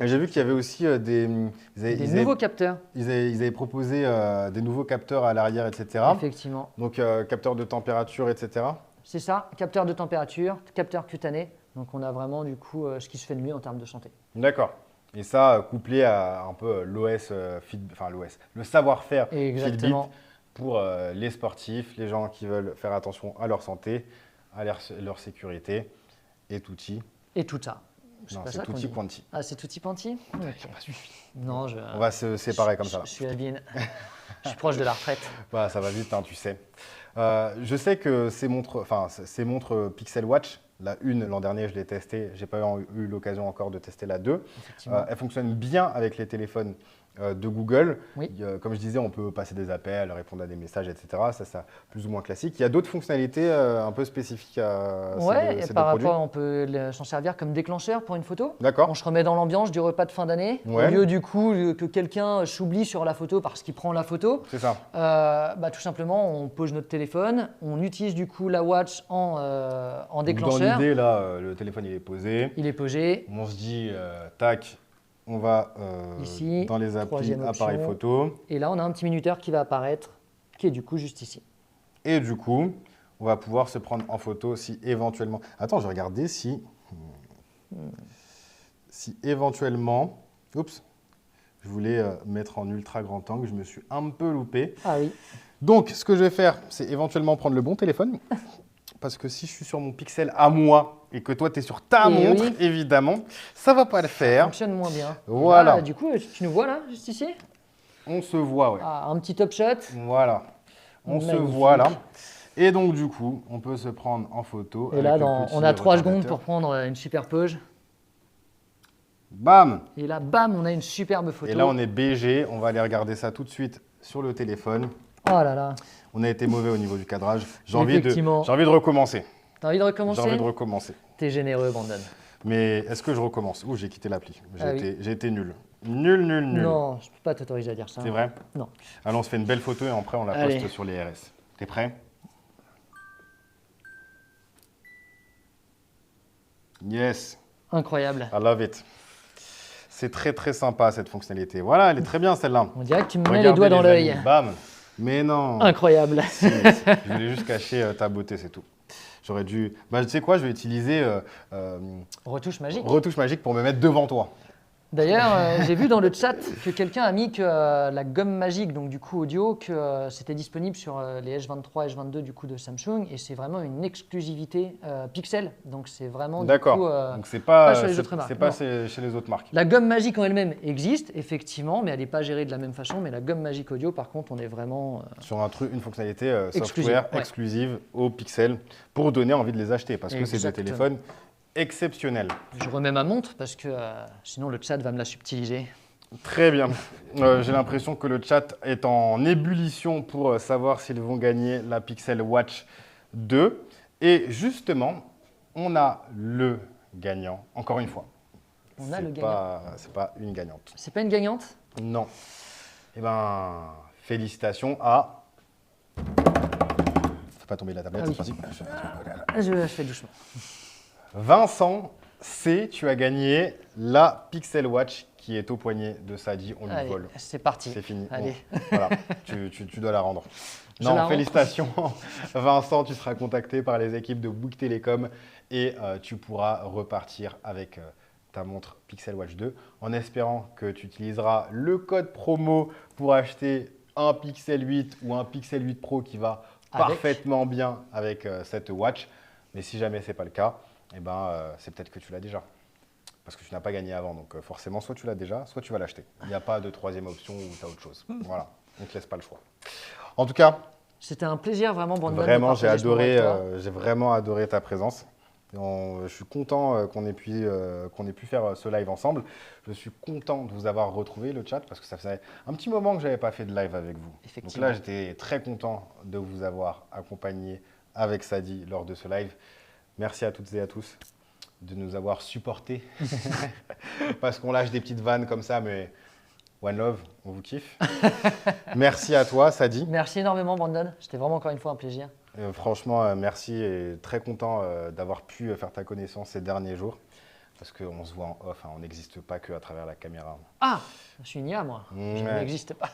Et j'ai vu qu'il y avait aussi des Nouveaux capteurs, ils avaient proposé des nouveaux capteurs à l'arrière, etc. effectivement. Donc, capteur de température, etc. C'est ça, capteur de température, capteur cutané. Donc on a vraiment du coup ce qui se fait de mieux en termes de santé. D'accord. Et ça, couplé à un peu le savoir-faire Fitbit Exactement. pour les sportifs, les gens qui veulent faire attention à leur santé, à leur sécurité et tutti. Et tout ça. Non, pas c'est ça qu'on tutti dit. quanti. Ah, c'est tutti panti. Ok. Non, On va se séparer comme ça. Je suis habile. Je suis proche de la retraite. Voilà, ça va vite, hein, tu sais. Je sais que ces montres Pixel Watch, la 1 l'an dernier, je l'ai testée. Je n'ai pas eu l'occasion encore de tester la 2. Effectivement. Elle fonctionne bien avec les téléphones de Google. Oui. Comme je disais, on peut passer des appels, répondre à des messages, etc. Ça, c'est plus ou moins classique. Il y a d'autres fonctionnalités un peu spécifiques à Ouais, ces et deux par produits. rapport, on peut s'en servir comme déclencheur pour une photo. D'accord. On se remet dans l'ambiance du repas de fin d'année. Ouais. Au lieu du coup que quelqu'un s'oublie sur la photo parce qu'il prend la photo, C'est ça. tout simplement, on pose notre téléphone, on utilise du coup la watch en Donc, dans déclencheur. l'idée, là, le téléphone il est posé. Il est posé. On se dit, tac, on va Ici, dans les applis troisième option. appareil photo. Et là, on a un petit minuteur qui va apparaître, qui est du coup juste ici. Et du coup, on va pouvoir se prendre en photo si éventuellement... Attends, je vais regarder si éventuellement... Oups, je voulais mettre en ultra grand angle, je me suis un peu loupé. Ah oui. Donc, ce que je vais faire, c'est éventuellement prendre le bon téléphone parce que si je suis sur mon Pixel à moi et que toi, tu es sur ta Eh montre, oui. évidemment, ça va pas le Ça faire. fonctionne moins bien. Voilà. Là, du coup, tu nous vois là, juste ici? On se voit, ouais. Ah, un petit top shot. Voilà. On se Magnifique. voit là. Et donc, du coup, on peut se prendre en photo. Et avec là, le petit on a 3 secondes retardateur. pour prendre une super pose. Bam! Et là, bam, on a une superbe photo. Et là, on est BG. On va aller regarder ça tout de suite sur le téléphone. Oh là là. On a été mauvais au niveau du cadrage. J'ai envie de Effectivement. recommencer. T'as envie de recommencer? J'ai envie de recommencer. T'es généreux, Brandon. Mais est-ce que je recommence? Ouh, j'ai quitté l'appli. Ah oui. J'ai été nul. Nul. Non, je peux pas t'autoriser à dire ça. C'est vrai? Non. Alors, on se fait une belle photo et après, on la Allez. poste sur les RS. T'es prêt? Yes, Incroyable. I love it. C'est très très sympa cette fonctionnalité. Voilà, elle est très bien celle-là. On dirait que tu me mets Regardez, les doigts dans amis, l'œil. Bam. Mais non. Incroyable. Si, je voulais juste cacher ta beauté, c'est tout. J'aurais dû. Bah, tu sais quoi, je vais utiliser Retouche magique. retouche magique pour me mettre devant toi. D'ailleurs, j'ai vu dans le chat que quelqu'un a mis que la gomme magique, donc du coup audio, que c'était disponible sur les S23, S22 du coup de Samsung, et c'est vraiment une exclusivité Pixel. Donc c'est vraiment du coup, D'accord. Donc c'est pas, pas sur les autres marques, c'est pas non. chez les autres marques. la gomme magique en elle-même existe effectivement, mais elle n'est pas gérée de la même façon. Mais la gomme magique audio, par contre, on est vraiment Sur un truc, une fonctionnalité Exclusive, software ouais. exclusive au Pixel pour donner envie de les acheter parce que c'est des Exactement. téléphones exceptionnels. Je remets ma montre parce que sinon le chat va me la subtiliser. Très bien. J'ai l'impression que le chat est en ébullition pour savoir s'ils vont gagner la Pixel Watch 2. Et justement, on a le gagnant, encore une fois. On a le C'est pas une gagnante. C'est pas une gagnante? Non. Eh ben, félicitations à... Fais pas tomber la tablette, Ah oui. c'est principe. Je fais doucement. Vincent C, tu as gagné la Pixel Watch qui est au poignet de Sadi. On lui Allez, vole. c'est parti. C'est fini. Allez. Bon, voilà, tu dois la rendre. Je la Non, rends. félicitations. Vincent, tu seras contacté par les équipes de Bouygues Télécom et tu pourras repartir avec ta montre Pixel Watch 2 en espérant que tu utiliseras le code promo pour acheter un Pixel 8 ou un Pixel 8 Pro qui va Avec. parfaitement bien avec cette watch. Mais si jamais ce n'est pas le cas, eh ben, c'est peut-être que tu l'as déjà. Parce que tu n'as pas gagné avant. Donc forcément, soit tu l'as déjà, soit tu vas l'acheter. Il n'y a pas de troisième option ou tu as autre chose. Voilà, on ne te laisse pas le choix. En tout cas, C'était un plaisir vraiment, Brandon. de vraiment, j'ai partager ce moment avec toi. j'ai vraiment adoré ta présence. Je suis content qu'on ait pu faire ce live ensemble. Je suis content de vous avoir retrouvé le chat parce que ça faisait un petit moment que je n'avais pas fait de live avec vous. Donc Effectivement. là, j'étais très content de vous avoir accompagné avec Sadi lors de ce live. Merci à toutes et à tous de nous avoir supportés parce qu'on lâche des petites vannes comme ça, mais One Love, on vous kiffe. Merci à toi, Sadi. Merci énormément, Brandon. C'était vraiment encore une fois un plaisir. Franchement, merci et très content d'avoir pu faire ta connaissance ces derniers jours parce qu'on se voit en off, hein, on n'existe pas que à travers la caméra. Ah, je suis une IA, moi. Je Ouais. n'existe pas.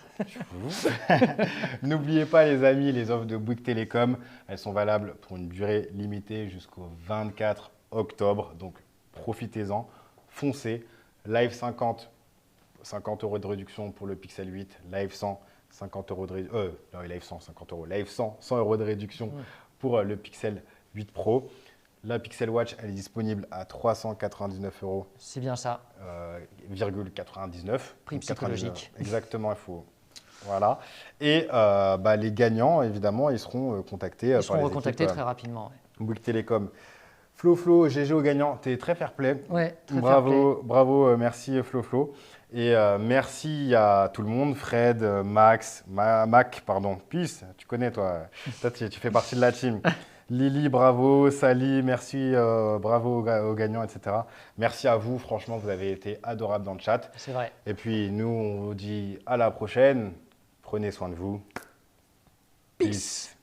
N'oubliez pas les amis, les offres de Bouygues Télécom, elles sont valables pour une durée limitée jusqu'au 24 octobre, donc profitez-en, foncez. Live 50, 50 € de réduction pour le Pixel 8, Live 100, 50 € de réduction, non, Live 100, 50 €, Live 100, 100 € de réduction pour le Pixel 8 Pro. La Pixel Watch, elle est disponible à 399 €. C'est bien ça. 99. Prix Donc 99. psychologique. Exactement, il faut. Voilà. Et les gagnants, évidemment, ils seront contactés. Ils seront recontactés très rapidement. Bouygues Télécom. Flo, GG au gagnant, tu es très fair play. Ouais, très fair play. Bravo, merci Flo. Et merci à tout le monde, Fred, Max, Mac, pardon, Peace, tu connais toi, tu fais partie de la team. Lily, bravo, Sally, merci, bravo aux gagnants, etc. Merci à vous, franchement, vous avez été adorables dans le chat. C'est vrai. Et puis nous, on vous dit à la prochaine, prenez soin de vous. Peace.